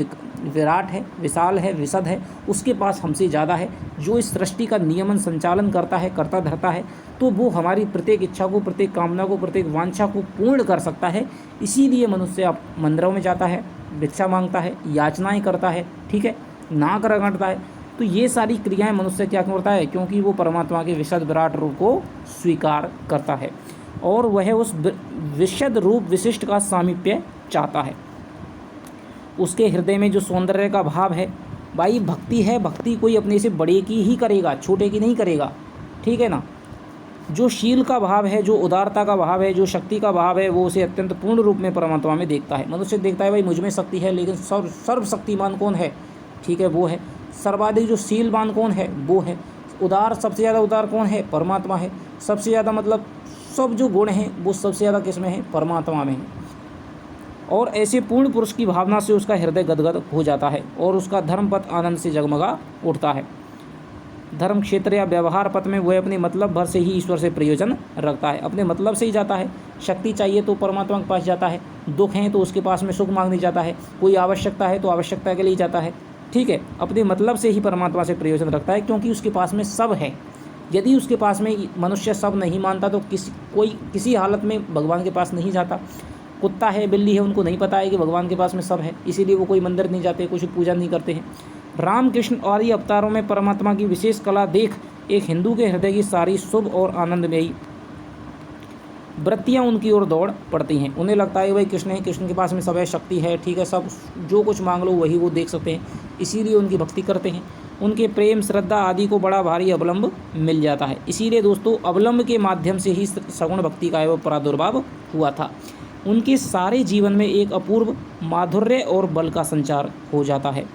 विराट है, विशाल है, विशद है, उसके पास हमसे ज़्यादा है, जो इस सृष्टि का नियमन संचालन करता है, करता धरता है, तो वो हमारी प्रत्येक इच्छा को, प्रत्येक कामना को, प्रत्येक वांछा को पूर्ण कर सकता है। इसीलिए मनुष्य मंदिरों में जाता है, भिक्षा मांगता है, याचनाएँ करता है, ठीक है, नाक रगड़ता है। तो ये सारी क्रियाएं मनुष्य क्या करता है, क्योंकि वो परमात्मा के विशद विराट रूप को स्वीकार करता है और वह उस विशद रूप विशिष्ट का सामीप्य चाहता है। उसके हृदय में जो सौंदर्य का भाव है, भाई भक्ति है, भक्ति कोई अपने से बड़े की ही करेगा, छोटे की नहीं करेगा, ठीक है ना। जो शील का भाव है, जो उदारता का भाव है, जो शक्ति का भाव है, वो उसे अत्यंत पूर्ण रूप में परमात्मा में देखता है। मनुष्य देखता है भाई मुझ में शक्ति है, लेकिन सर्वशक्तिमान कौन है, ठीक है, वो है। सर्वाधिक जो शीलवान कौन है, वो है। उदार, सबसे ज़्यादा उदार कौन है, परमात्मा है। सबसे ज़्यादा मतलब सब जो गुण हैं वो सबसे ज़्यादा किस में है, परमात्मा में है। और ऐसे पूर्ण पुरुष की भावना से उसका हृदय गदगद हो जाता है और उसका धर्म पथ आनंद से जगमगा उठता है। धर्म क्षेत्र या व्यवहार पथ में वह अपने मतलब भर से ही ईश्वर से प्रयोजन रखता है, अपने मतलब से ही जाता है। शक्ति चाहिए तो परमात्मा के पास जाता है, दुख है तो उसके पास में सुख मांगने जाता है, कोई आवश्यकता है तो आवश्यकता के लिए जाता है, ठीक है। अपने मतलब से ही परमात्मा से प्रयोजन रखता है, क्योंकि उसके पास में सब है। यदि उसके पास में मनुष्य सब नहीं मानता तो किसी हालत में भगवान के पास नहीं जाता। कुत्ता है, बिल्ली है, उनको नहीं पता है कि भगवान के पास में सब है, इसीलिए वो कोई मंदिर नहीं जाते, कुछ पूजा नहीं करते हैं। रामकृष्ण आदि अवतारों में परमात्मा की विशेष कला देख एक हिंदू के हृदय की सारी शुभ और आनंदमयी वृत्तियाँ उनकी ओर दौड़ पड़ती हैं। उन्हें लगता है भाई कृष्ण है, कृष्ण के पास में सब है, शक्ति है, ठीक है, सब जो कुछ मांग लो वही वो देख सकते हैं, इसीलिए उनकी भक्ति करते हैं। उनके प्रेम, श्रद्धा आदि को बड़ा भारी अवलंब मिल जाता है। इसीलिए दोस्तों अवलंब के माध्यम से ही सगुण भक्ति का वो प्रादुर्भाव हुआ था। उनके सारे जीवन में एक अपूर्व माधुर्य और बल का संचार हो जाता है।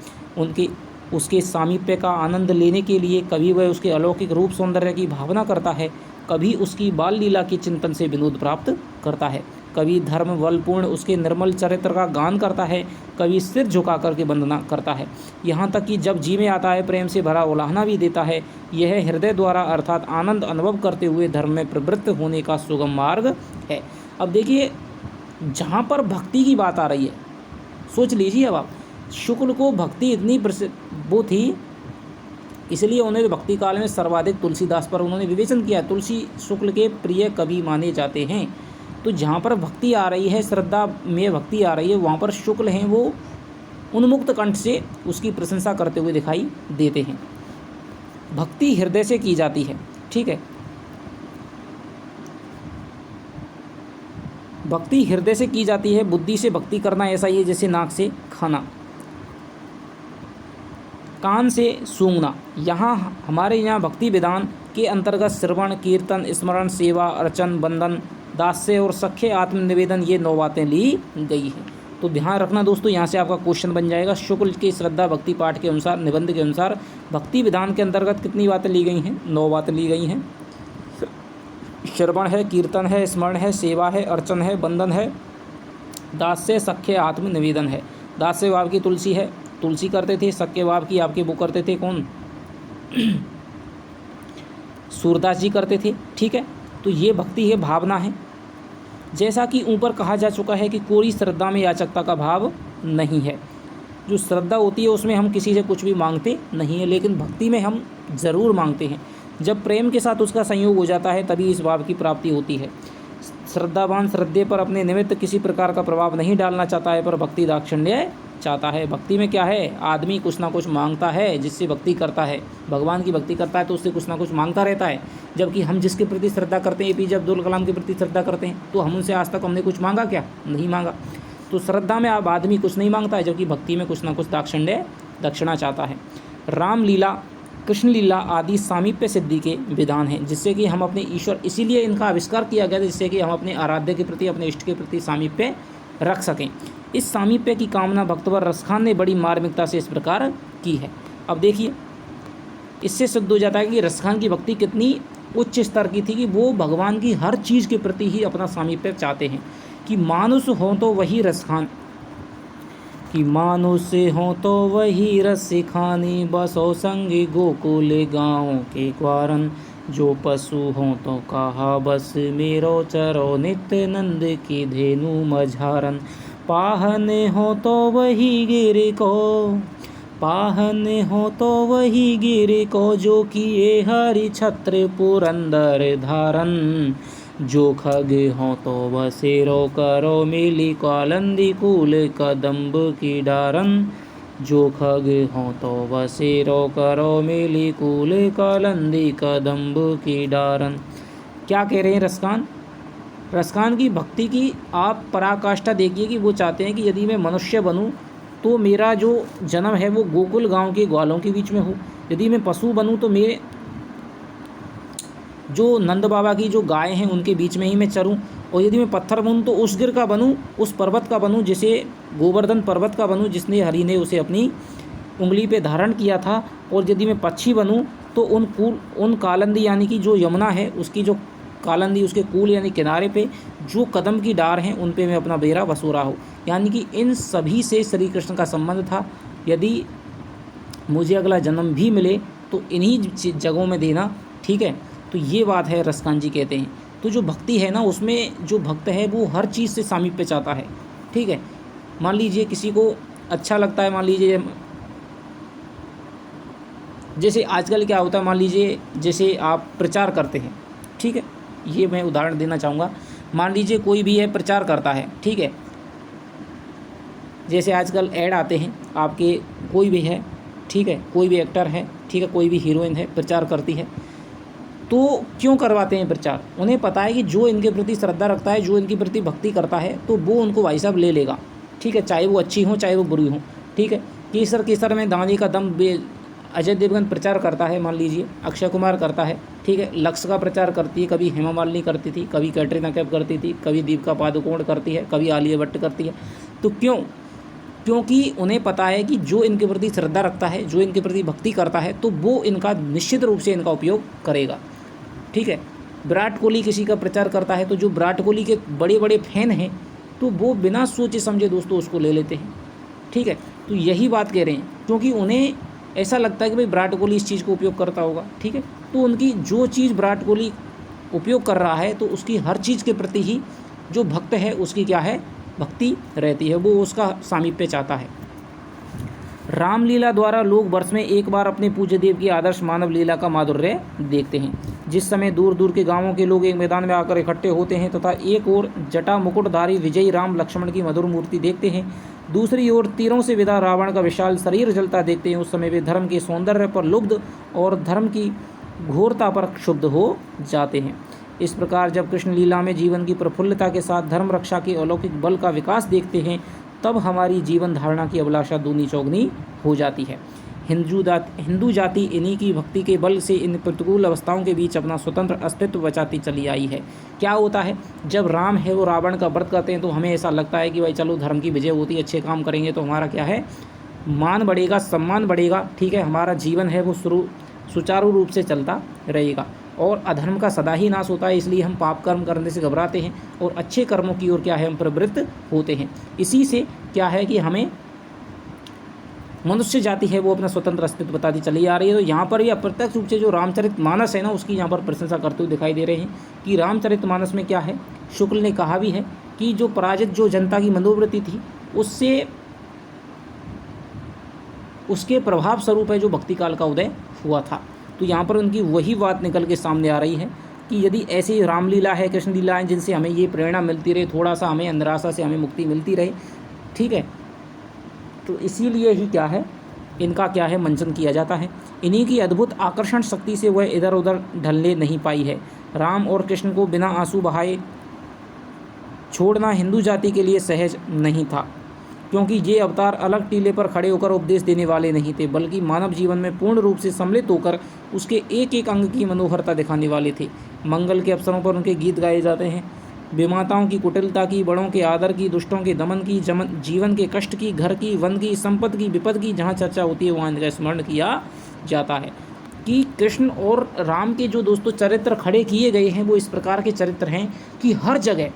उसके सामीप्य का आनंद लेने के लिए कभी वह उसके अलौकिक रूप सौंदर्य की भावना करता है, कभी उसकी बाल लीला के चिंतन से विनोद प्राप्त करता है, कभी धर्म बलपूर्ण उसके निर्मल चरित्र का गान करता है, कभी सिर झुका करके वंदना करता है, यहाँ तक कि जब जी में आता है प्रेम से भरा उलाहना भी देता है। यह हृदय द्वारा अर्थात आनंद अनुभव करते हुए धर्म में प्रवृत्त होने का सुगम मार्ग है। अब देखिए जहाँ पर भक्ति की बात आ रही है, सोच लीजिए अब आप, शुक्ल को भक्ति इतनी वो थी, इसलिए उन्हें भक्ति काल में सर्वाधिक तुलसीदास पर उन्होंने विवेचन किया। तुलसी शुक्ल के प्रिय कवि माने जाते हैं। तो जहाँ पर भक्ति आ रही है, श्रद्धा में भक्ति आ रही है, वहाँ पर शुक्ल हैं वो उन्मुक्त कंठ से उसकी प्रशंसा करते हुए दिखाई देते हैं। भक्ति हृदय से की जाती है, ठीक है, भक्ति हृदय से की जाती है। बुद्धि से भक्ति करना ऐसा ही है जैसे नाक से खाना, कान से सूंघना। यहाँ हमारे यहाँ भक्ति विधान के अंतर्गत श्रवण, कीर्तन, स्मरण, सेवा, अर्चन, बंधन, दास्य और सख्य आत्मनिवेदन, ये 9 बातें ली गई हैं। तो ध्यान रखना दोस्तों, यहाँ से आपका क्वेश्चन बन जाएगा। शुक्ल के श्रद्धा भक्ति पाठ के अनुसार, निबंध के अनुसार भक्ति विधान के अंतर्गत कितनी बातें ली गई हैं? 9 बातें ली गई हैं। श्रवण है, कीर्तन है, स्मरण है, सेवा है, अर्चन है, बंधन है, दास्य, सख्य, आत्मनिवेदन है। दास्य भाव की तुलसी है, तुलसी करते थे। सख्य भाव की आपके वो करते थे कौन? सूरदास जी करते थे, ठीक है। तो ये भक्ति है, भावना है। जैसा कि ऊपर कहा जा चुका है कि कोई श्रद्धा में याचकता का भाव नहीं है। जो श्रद्धा होती है उसमें हम किसी से कुछ भी मांगते नहीं है, लेकिन भक्ति में हम ज़रूर मांगते हैं। जब प्रेम के साथ उसका संयोग हो जाता है तभी इस भाव की प्राप्ति होती है। श्रद्धावान श्रद्धे पर अपने निमित्त किसी प्रकार का प्रभाव नहीं डालना चाहता है, पर भक्ति दाक्षिण्य चाहता है। भक्ति में क्या है? आदमी कुछ ना कुछ मांगता है जिससे भक्ति करता है। भगवान की भक्ति करता है तो उससे कुछ ना कुछ मांगता रहता है। जबकि हम जिसके प्रति श्रद्धा करते हैं, APJ अब्दुल कलाम के प्रति श्रद्धा करते हैं, तो हम उनसे आज तक हमने कुछ मांगा क्या? नहीं मांगा। तो श्रद्धा में अब आदमी कुछ नहीं मांगता है, जबकि भक्ति में कुछ ना कुछ दक्षिणा चाहता है। रामलीला, कृष्ण लीला आदि सामीप्य सिद्धि के विधान हैं, जिससे कि हम अपने ईश्वर, इसीलिए इनका आविष्कार किया गया जिससे कि हम अपने आराध्य के प्रति, अपने इष्ट के प्रति सामीप्य रख सकें। इस सामीप्य की कामना भक्तवर रसखान ने बड़ी मार्मिकता से इस प्रकार की है। अब देखिए, इससे सिद्ध हो जाता है कि रसखान की भक्ति कितनी उच्च स्तर की थी कि वो भगवान की हर चीज़ के प्रति ही अपना सामीप्य चाहते हैं। कि मानुष हो तो वही रसखान, कि मानुष हो तो वही रस खानी, बसो संगी गोकुल गाँव के क्वारन, जो पशु हो तो कहा बस मेरो चरो, नित्य नंद की धेनु मझारन, पाहन हो तो वही गिर को, पाहन हो तो वही गिर को, जो किए हरि छत्र पुरंदर धारन, जो खग हो तो बसेरो करो मिली कालंदी कूल कदम्ब की डारन, जो खग हों तो बसेरो करो मिली कूले कालंदी कदम्ब की डारन। क्या कह रहे हैं रसखान? रसखान की भक्ति की आप पराकाष्ठा देखिए कि वो चाहते हैं कि यदि मैं मनुष्य बनूं तो मेरा जो जन्म है वो गोकुल गांव के ग्वालों के बीच में हो, यदि मैं पशु बनूं तो मैं जो नंद बाबा की जो गाय हैं उनके बीच में ही मैं चरूं, और यदि मैं पत्थर बनूं तो उस गिर का बनूं, उस पर्वत का बनूं, जैसे गोवर्धन पर्वत का बनूं जिसने हरि ने उसे अपनी उंगली पे धारण किया था। और यदि मैं पक्षी बनूं तो उन कालंदी यानी कि जो यमुना है उसकी जो कालंदी उसके कूल यानी किनारे पे जो कदम की डार हैं उन पे मैं अपना बेरा बसोरा हो। यानी कि इन सभी से श्री कृष्ण का संबंध था। यदि मुझे अगला जन्म भी मिले तो इन्हीं जगहों में देना, ठीक है। तो ये बात है, रसखान जी कहते हैं। तो जो भक्ति है ना, उसमें जो भक्त है वो हर चीज़ से सामीप्य चाहता है, ठीक है। मान लीजिए किसी को अच्छा लगता है, मान लीजिए जैसे आजकल क्या होता है, मान लीजिए जैसे आप प्रचार करते हैं, ठीक है, ये मैं उदाहरण देना चाहूँगा। मान लीजिए कोई भी है प्रचार करता है, ठीक है, जैसे आजकल ऐड आते हैं आपके, कोई भी है, ठीक है, कोई भी एक्टर है, ठीक है, कोई भी हीरोइन है प्रचार करती है, तो क्यों करवाते हैं प्रचार? उन्हें पता है कि जो इनके प्रति श्रद्धा रखता है, जो इनके प्रति भक्ति करता है, तो वो उनको भाई साहब ले लेगा, ठीक है, चाहे वो अच्छी हो चाहे वो बुरी हो, ठीक है। केसर केसर में दानी का दम अजय देवगन प्रचार करता है, मान लीजिए अक्षय कुमार करता है, ठीक है, लक्ष्य का प्रचार करती है, कभी हेमा मालिनी करती थी, कभी कैटरीना कैफ करती थी, कभी दीपिका पादुकोण करती है, कभी आलिया भट्ट करती है। तो क्यों? क्योंकि उन्हें पता है कि जो इनके प्रति श्रद्धा रखता है, जो इनके प्रति भक्ति करता है, तो वो इनका निश्चित रूप से इनका उपयोग करेगा, ठीक है। विराट कोहली किसी का प्रचार करता है, तो जो विराट कोहली के बड़े बड़े फैन हैं तो वो बिना सोचे समझे दोस्तों उसको ले लेते हैं, ठीक है। तो यही बात कह रहे हैं, क्योंकि उन्हें ऐसा लगता है कि भाई विराट कोहली इस चीज़ को उपयोग करता होगा, ठीक है। तो उनकी जो चीज़ विराट कोहली उपयोग कर रहा है तो उसकी हर चीज़ के प्रति ही जो भक्त है उसकी क्या है, भक्ति रहती है, वो उसका सामीप्य चाहता है। रामलीला द्वारा लोग वर्ष में एक बार अपने पूज्य देव की आदर्श मानव लीला का माधुर्य देखते हैं। जिस समय दूर दूर के गांवों के लोग एक मैदान में आकर इकट्ठे होते हैं तथा एक ओर जटा मुकुटधारी विजयी राम लक्ष्मण की मधुर मूर्ति देखते हैं, दूसरी ओर तीरों से विदा रावण का विशाल शरीर जलता देखते हैं, उस समय वे धर्म के सौंदर्य पर लुब्ध और धर्म की घोरता पर क्षुब्ध हो जाते हैं। इस प्रकार जब कृष्ण लीला में जीवन की प्रफुल्लता के साथ धर्म रक्षा के अलौकिक बल का विकास देखते हैं, तब हमारी जीवन धारणा की अभिलाषा दूनी चौगनी हो जाती है। हिंदू जाति इन्हीं की भक्ति के बल से इन प्रतिकूल अवस्थाओं के बीच अपना स्वतंत्र अस्तित्व बचाती चली आई है। क्या होता है, जब राम है वो रावण का वध करते हैं तो हमें ऐसा लगता है कि भाई चलो धर्म की विजय होती है, अच्छे काम करेंगे तो हमारा क्या है, मान बढ़ेगा, सम्मान बढ़ेगा, ठीक है, हमारा जीवन है वो सुचारू रूप से चलता रहेगा और अधर्म का सदा ही नाश होता है। इसलिए हम पाप कर्म करने से घबराते हैं और अच्छे कर्मों की ओर क्या है, हम प्रवृत्त होते हैं। इसी से क्या है कि हमें मनुष्य जाति है वो अपना स्वतंत्र अस्तित्व बताती चली आ रही है। तो यहाँ पर भी अप्रत्यक्ष रूप से जो रामचरितमानस है ना, उसकी यहाँ पर प्रशंसा करते हुए दिखाई दे रहे हैं कि रामचरितमानस में क्या है, शुक्ल ने कहा भी है कि जो पराजित जो जनता की मनोवृत्ति थी उससे उसके प्रभाव स्वरूप है जो भक्ति काल का उदय हुआ था। तो यहाँ पर उनकी वही बात निकल के सामने आ रही है कि यदि ऐसी रामलीला है, कृष्ण लीला है, जिनसे हमें ये प्रेरणा मिलती रहे, थोड़ा सा हमें अंधराशा से हमें मुक्ति मिलती रहे, ठीक है, तो इसीलिए ही क्या है, इनका क्या है, मंचन किया जाता है। इन्हीं की अद्भुत आकर्षण शक्ति से वह इधर उधर ढलने नहीं पाई है। राम और कृष्ण को बिना आंसू बहाए छोड़ना हिंदू जाति के लिए सहज नहीं था, क्योंकि ये अवतार अलग टीले पर खड़े होकर उपदेश देने वाले नहीं थे, बल्कि मानव जीवन में पूर्ण रूप से सम्मिलित होकर उसके एक एक अंग की मनोहरता दिखाने वाले थे। मंगल के अवसरों पर उनके गीत गाए जाते हैं। विमाताओं की कुटिलता की, बड़ों के आदर की, दुष्टों के दमन की, जीवन के कष्ट की, घर की, वन की, संपत्ति की, विपद की जहाँ चर्चा होती है वहाँ इनका स्मरण किया जाता है। कि कृष्ण और राम के जो दोस्तों चरित्र खड़े किए गए हैं वो इस प्रकार के चरित्र हैं कि हर जगह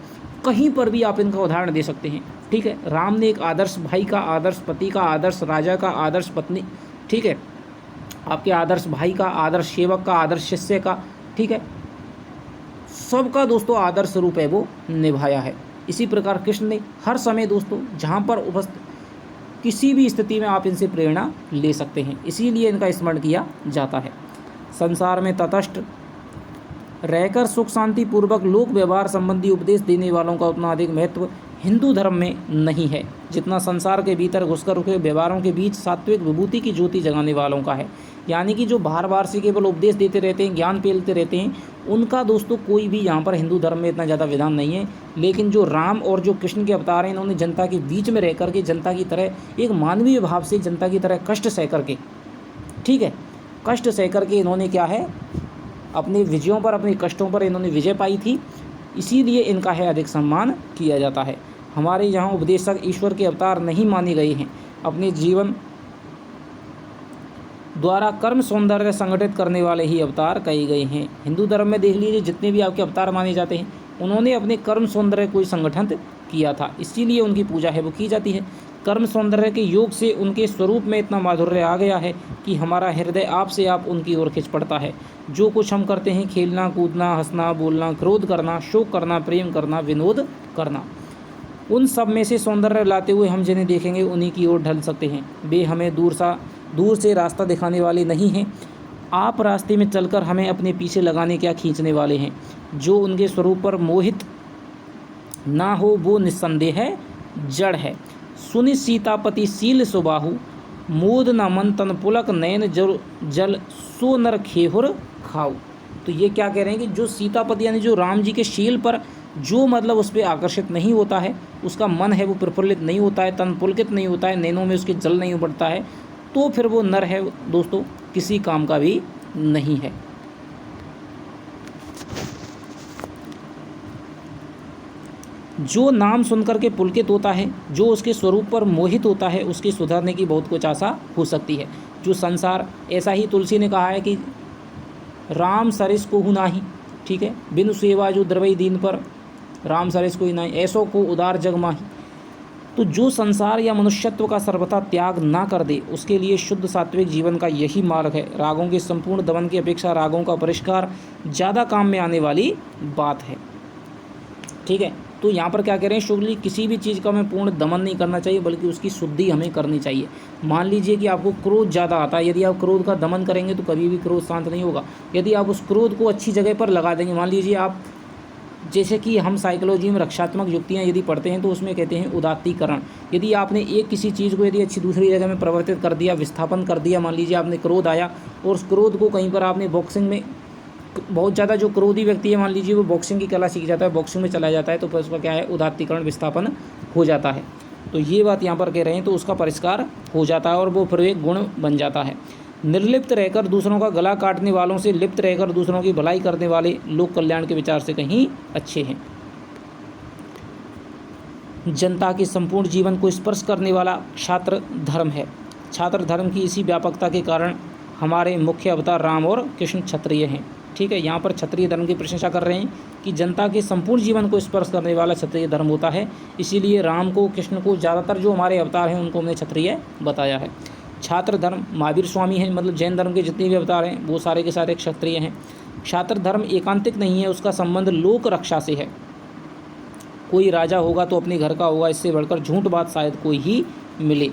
कहीं पर भी आप इनका उदाहरण दे सकते हैं, ठीक है। राम ने एक आदर्श भाई का, आदर्श पति का, आदर्श राजा का, आदर्श पत्नी, ठीक है, आपके आदर्श भाई का, आदर्श सेवक का, आदर्श शिष्य का, ठीक है, सबका दोस्तों आदर्श रूप है वो निभाया है। इसी प्रकार कृष्ण ने हर समय दोस्तों जहाँ पर उपस्थित किसी भी स्थिति में आप इनसे प्रेरणा ले सकते हैं, इसीलिए इनका स्मरण किया जाता है। संसार में तटस्थ रहकर सुख शांति पूर्वक लोक व्यवहार संबंधी उपदेश देने वालों का उतना अधिक महत्व हिंदू धर्म में नहीं है जितना संसार के भीतर घुसकर के व्यवहारों के बीच सात्विक विभूति की ज्योति जगाने वालों का है। यानी कि जो बाहर बाहर से केवल उपदेश देते रहते हैं, ज्ञान फैलते रहते हैं, उनका दोस्तों कोई भी यहाँ पर हिंदू धर्म में इतना ज़्यादा विधान नहीं है। लेकिन जो राम और जो कृष्ण के अवतार हैं, इन्होंने जनता के बीच में रह करके जनता की तरह एक मानवीय भाव से जनता की तरह कष्ट सह करके, ठीक है, कष्ट सह करके इन्होंने क्या है, अपने विजयों पर, अपने कष्टों पर इन्होंने विजय पाई थी। इसीलिए इनका है अधिक सम्मान किया जाता है। हमारे यहाँ उपदेशक ईश्वर के अवतार नहीं माने गए हैं, अपने जीवन द्वारा कर्म सौंदर्य संगठित करने वाले ही अवतार कहे गए हैं। हिंदू धर्म में देख लीजिए जितने भी आपके अवतार माने जाते हैं, उन्होंने अपने कर्म सौंदर्य को संगठित किया था, इसीलिए उनकी पूजा है वो की जाती है। कर्म सौंदर्य के योग से उनके स्वरूप में इतना माधुर्य आ गया है कि हमारा हृदय आप से आप उनकी ओर खिंच पड़ता है। जो कुछ हम करते हैं, खेलना कूदना, हंसना बोलना, क्रोध करना, शोक करना, प्रेम करना, विनोद करना, उन सब में से सौंदर्य लाते हुए हम जिन्हें देखेंगे उन्हीं की ओर ढल सकते हैं। वे हमें दूर से रास्ता दिखाने वाले नहीं हैं। आप रास्ते में चलकर हमें अपने पीछे लगाने क्या खींचने वाले हैं। जो उनके स्वरूप पर मोहित ना हो वो निस्संदेह जड़ है। सुनि सीतापति शील सुबाहु, मोद न मन तन पुलक नयन जल सो नर खेहुर खाऊ। तो ये क्या कह रहे हैं कि जो सीतापति यानी जो राम जी के शील पर जो मतलब उस पर आकर्षित नहीं होता है, उसका मन है वो प्रफुल्लित नहीं होता है, तन पुलकित नहीं होता है, नैनों में उसके जल नहीं उबड़ता है, तो फिर वो नर है दोस्तों किसी काम का भी नहीं है। जो नाम सुनकर के पुलकित होता है, जो उसके स्वरूप पर मोहित होता है, उसकी सुधरने की बहुत कुछ आशा हो सकती है। जो संसार, ऐसा ही तुलसी ने कहा है कि राम सरिस को हु नाही, ठीक है, बिनु सेवा जो द्रवई दीन पर, राम सरिस को ही नहीं, ऐसो को उदार जग माही। तो जो संसार या मनुष्यत्व का सर्वथा त्याग ना कर दे, उसके लिए शुद्ध सात्विक जीवन का यही मार्ग है। रागों के संपूर्ण दमन की अपेक्षा रागों का परिष्कार ज़्यादा काम में आने वाली बात है, ठीक है। तो यहाँ पर क्या कह रहे हैं शुक्ल जी, किसी भी चीज़ का हमें पूर्ण दमन नहीं करना चाहिए, बल्कि उसकी शुद्धि हमें करनी चाहिए। मान लीजिए कि आपको क्रोध ज़्यादा आता है, यदि आप क्रोध का दमन करेंगे तो कभी भी क्रोध शांत नहीं होगा। यदि आप उस क्रोध को अच्छी जगह पर लगा देंगे, मान लीजिए आप, जैसे कि हम साइकोलॉजी में रक्षात्मक युक्तियाँ यदि पढ़ते हैं तो उसमें कहते हैं उदात्तीकरण। यदि आपने एक किसी चीज़ को यदि अच्छी दूसरी जगह में परिवर्तित कर दिया, विस्थापन कर दिया, मान लीजिए आपने क्रोध आया और उस क्रोध को कहीं पर आपने बॉक्सिंग में, बहुत ज़्यादा जो क्रोधी व्यक्ति है मान लीजिए वो बॉक्सिंग की कला सीख जाता है, बॉक्सिंग में चला जाता है, तो फिर उसका क्या है उदात्तीकरण, विस्थापन हो जाता है। तो ये बात यहाँ पर कह रहे हैं, तो उसका परिष्कार हो जाता है और वो फिर एक गुण बन जाता है। निर्लिप्त रहकर दूसरों का गला काटने वालों से लिप्त रहकर दूसरों की भलाई करने वाले लोक कल्याण के विचार से कहीं अच्छे हैं। जनता के संपूर्ण जीवन को स्पर्श करने वाला छात्र धर्म है। छात्र धर्म की इसी व्यापकता के कारण हमारे मुख्य अवतार राम और कृष्ण क्षत्रिय हैं, ठीक है। यहाँ पर क्षत्रिय धर्म की प्रशंसा कर रहे हैं कि जनता के संपूर्ण जीवन को स्पर्श करने वाला क्षत्रिय धर्म होता है, इसीलिए राम को, कृष्ण को, ज़्यादातर जो हमारे अवतार हैं उनको हमने क्षत्रिय बताया है। छात्र धर्म महावीर स्वामी हैं, मतलब जैन धर्म के जितने भी अवतार हैं वो सारे के सारे क्षत्रिय हैं। छात्र धर्म एकांतिक नहीं है, उसका संबंध लोक रक्षा से है। कोई राजा होगा तो अपने घर का होगा, इससे बढ़कर झूठ बात शायद कोई ही मिले।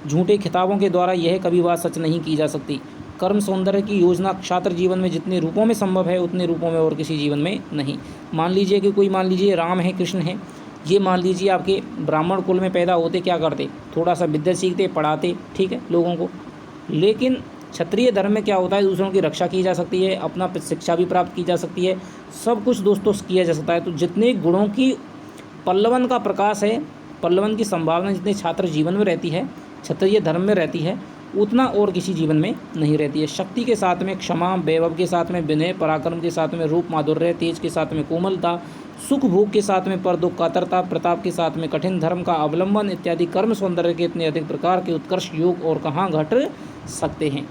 झूठे खिताबों के द्वारा यह कभी बात सच नहीं की जा सकती। कर्म सौंदर्य की योजना छात्र जीवन में जितने रूपों में संभव है उतने रूपों में और किसी जीवन में नहीं। मान लीजिए कि कोई, मान लीजिए राम है, कृष्ण है, ये मान लीजिए आपके ब्राह्मण कुल में पैदा होते, क्या करते, थोड़ा सा विद्या सीखते, पढ़ाते, ठीक है, लोगों को। लेकिन क्षत्रिय धर्म में क्या होता है, दूसरों की रक्षा की जा सकती है, अपना शिक्षा भी प्राप्त की जा सकती है, सब कुछ दोस्तों किया जा सकता है। तो जितने गुणों की पल्लवन का प्रकाश है, पल्लवन की संभावना जितने छात्र जीवन में रहती है, क्षत्रिय धर्म में रहती है, उतना और किसी जीवन में नहीं रहती है। शक्ति के साथ में क्षमा, वैभव के साथ में विनय, पराक्रम के साथ में रूप माधुर्य, तेज के साथ में कोमलता, सुख भोग के साथ में पर दुख कातरता, प्रताप के साथ में कठिन धर्म का अवलंबन इत्यादि कर्म सौंदर्य के इतने अधिक प्रकार के उत्कर्ष योग और कहाँ घट सकते हैं।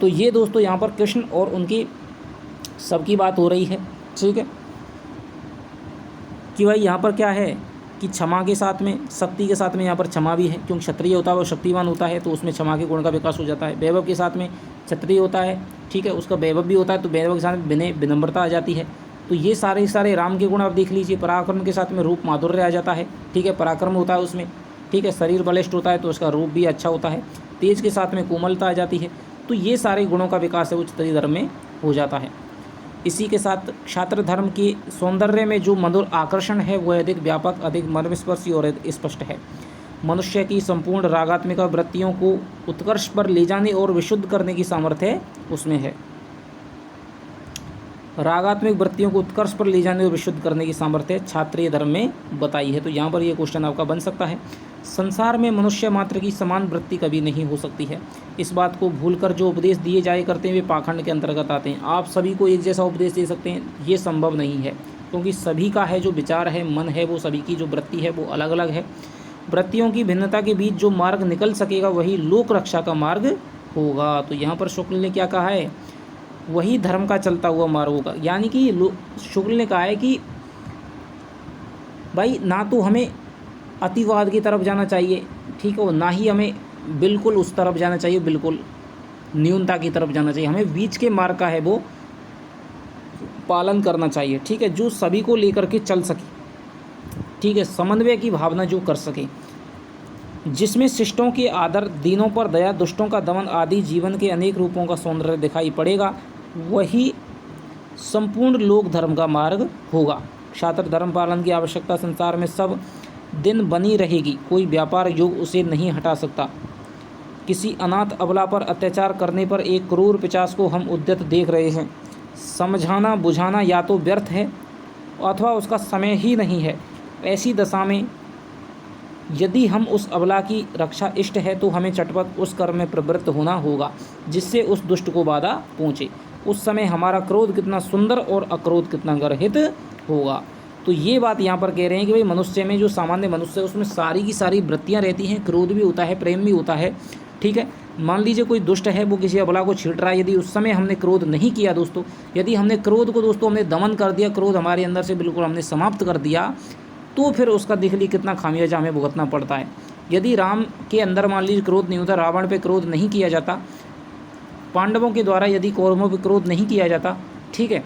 तो ये दोस्तों यहाँ पर कृष्ण और उनकी सबकी बात हो रही है, ठीक है, कि भाई यहाँ पर क्या है कि क्षमा के साथ में, शक्ति के साथ में यहाँ पर क्षमा भी है, क्योंकि क्षत्रिय होता है वो शक्तिवान होता है, तो उसमें क्षमा के गुण का विकास हो जाता है। वैभव के साथ में क्षत्रिय होता है, ठीक है, उसका वैभव भी होता है, तो वैभव के साथ में विनय, विनम्रता आ जाती है। तो ये सारे राम के गुण आप देख लीजिए। पराक्रम के साथ में रूप माधुर्य आ जाता है, ठीक है, पराक्रम होता है उसमें, ठीक है, शरीर बलिष्ठ होता है तो उसका रूप भी अच्छा होता है। तेज के साथ में कोमलता आ जाती है। तो ये सारे गुणों का विकास है वो क्षत्रिय धर्म में हो जाता है। इसी के साथ क्षात्र धर्म के सौंदर्य में जो मधुर आकर्षण है वह अधिक व्यापक, अधिक मर्मस्पर्शी और स्पष्ट है। मनुष्य की संपूर्ण रागात्मिक वृत्तियों को उत्कर्ष पर ले जाने और विशुद्ध करने की सामर्थ्य उसमें है। रागात्मिक वृत्तियों को उत्कर्ष पर ले जाने और विशुद्ध करने की सामर्थ्य क्षात्रीय धर्म में बताई है। तो यहाँ पर ये क्वेश्चन आपका बन सकता है। संसार में मनुष्य मात्र की समान वृत्ति कभी नहीं हो सकती है। इस बात को भूलकर जो उपदेश दिए जाए करते हैं वे पाखंड के अंतर्गत आते हैं। आप सभी को एक जैसा उपदेश दे सकते हैं, ये संभव नहीं है, क्योंकि सभी का है जो विचार है, मन है, वो सभी की जो वृत्ति है वो अलग अलग है। वृत्तियों की भिन्नता के बीच जो मार्ग निकल सकेगा वही लोक रक्षा का मार्ग होगा। तो यहाँ पर शुक्ल ने क्या कहा है, वही धर्म का चलता हुआ मार्ग होगा। यानी कि शुक्ल ने कहा है कि भाई ना तो हमें अतिवाद की तरफ जाना चाहिए, ठीक है, और ना ही हमें बिल्कुल उस तरफ जाना चाहिए, बिल्कुल न्यूनता की तरफ जाना चाहिए। हमें बीच के मार्ग का है वो पालन करना चाहिए, ठीक है, जो सभी को लेकर के चल सके, ठीक है, समन्वय की भावना जो कर सके, जिसमें शिष्टों के आदर, दीनों पर दया, दुष्टों का दमन आदि जीवन के अनेक रूपों का सौंदर्य दिखाई पड़ेगा, वही संपूर्ण लोक धर्म का मार्ग होगा। क्षात्र धर्म पालन की आवश्यकता संसार में सब दिन बनी रहेगी। कोई व्यापार योग उसे नहीं हटा सकता। किसी अनाथ अबला पर अत्याचार करने पर एक क्रूर पिशाच को हम उद्यत देख रहे हैं। समझाना बुझाना या तो व्यर्थ है अथवा उसका समय ही नहीं है। ऐसी दशा में यदि हम उस अबला की रक्षा इष्ट है तो हमें चटपट उस कर्म में प्रवृत्त होना होगा जिससे उस दुष्ट को बाधा पहुँचे। उस समय हमारा क्रोध कितना सुंदर और अक्रोध कितना गर्हित होगा। तो ये बात यहाँ पर कह रहे हैं कि भाई मनुष्य में जो सामान्य मनुष्य है उसमें सारी की सारी वृत्तियाँ रहती हैं, क्रोध भी होता है, प्रेम भी होता है, ठीक है। मान लीजिए कोई दुष्ट है, वो किसी अबला को छीट रहा है, यदि उस समय हमने क्रोध नहीं किया दोस्तों, यदि हमने क्रोध को दोस्तों हमने दमन कर दिया, क्रोध हमारे अंदर से बिल्कुल हमने समाप्त कर दिया, तो फिर उसका देख ली कितना खामियाजा हमें भुगतना पड़ता है। यदि राम के अंदर मान लीजिए क्रोध नहीं होता, रावण पे क्रोध नहीं किया जाता, पांडवों के द्वारा यदि कौरवों पे क्रोध नहीं किया जाता, ठीक है,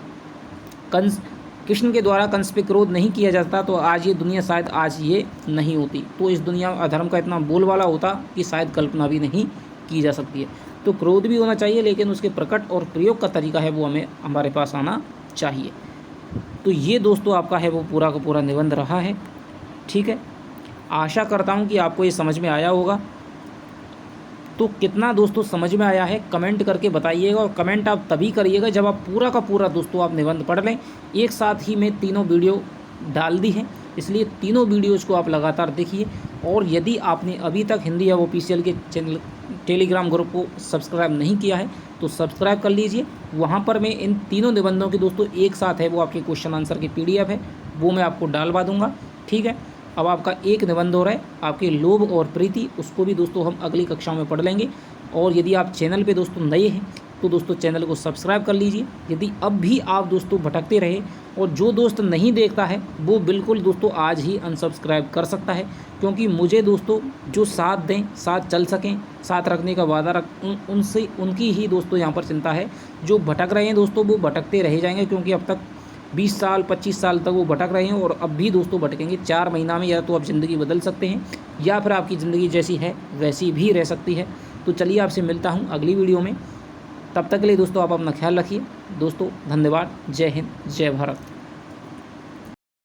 कृष्ण के द्वारा कंस पे क्रोध नहीं किया जाता, तो आज ये दुनिया शायद आज ये नहीं होती। तो इस दुनिया अधर्म का इतना बोलबाला होता कि शायद कल्पना भी नहीं की जा सकती है। तो क्रोध भी होना चाहिए, लेकिन उसके प्रकट और प्रयोग का तरीका है वो हमें हमारे पास आना चाहिए। तो ये दोस्तों आपका है वो पूरा का पूरा निबंध रहा है, ठीक है। आशा करता हूँ कि आपको ये समझ में आया होगा। तो कितना दोस्तों समझ में आया है कमेंट करके बताइएगा, और कमेंट आप तभी करिएगा जब आप पूरा का पूरा दोस्तों आप निबंध पढ़ लें। एक साथ ही मैं तीनों वीडियो डाल दी हैं, इसलिए तीनों वीडियोज़ को आप लगातार देखिए। और यदि आपने अभी तक हिंदी हब ऑफिशियल के चैनल टेलीग्राम ग्रुप को सब्सक्राइब नहीं किया है तो सब्सक्राइब कर लीजिए। वहाँ पर मैं इन तीनों निबंधों की दोस्तों एक साथ है वो आपके क्वेश्चन आंसर की PDF है, वो मैं आपको डालवा दूँगा, ठीक है। अब आपका एक निबंध हो रहा है आपके लोभ और प्रीति, उसको भी दोस्तों हम अगली कक्षा में पढ़ लेंगे। और यदि आप चैनल पे दोस्तों नए हैं तो दोस्तों चैनल को सब्सक्राइब कर लीजिए। यदि अब भी आप दोस्तों भटकते रहे और जो दोस्त नहीं देखता है वो बिल्कुल दोस्तों आज ही अनसब्सक्राइब कर सकता है, क्योंकि मुझे दोस्तों जो साथ दें, साथ चल सकें, साथ रखने का वादा उनसे उनकी ही दोस्तों यहाँ पर चिंता है। जो भटक रहे हैं दोस्तों वो भटकते रह जाएंगे, क्योंकि अब तक 20 साल 25 साल तक वो भटक रहे हैं और अब भी दोस्तों भटकेंगे। 4 महीना में या तो आप ज़िंदगी बदल सकते हैं या फिर आपकी ज़िंदगी जैसी है वैसी भी रह सकती है। तो चलिए आपसे मिलता हूँ अगली वीडियो में, तब तक के लिए दोस्तों आप अपना ख्याल रखिए। दोस्तों धन्यवाद। जय हिंद, जय भारत।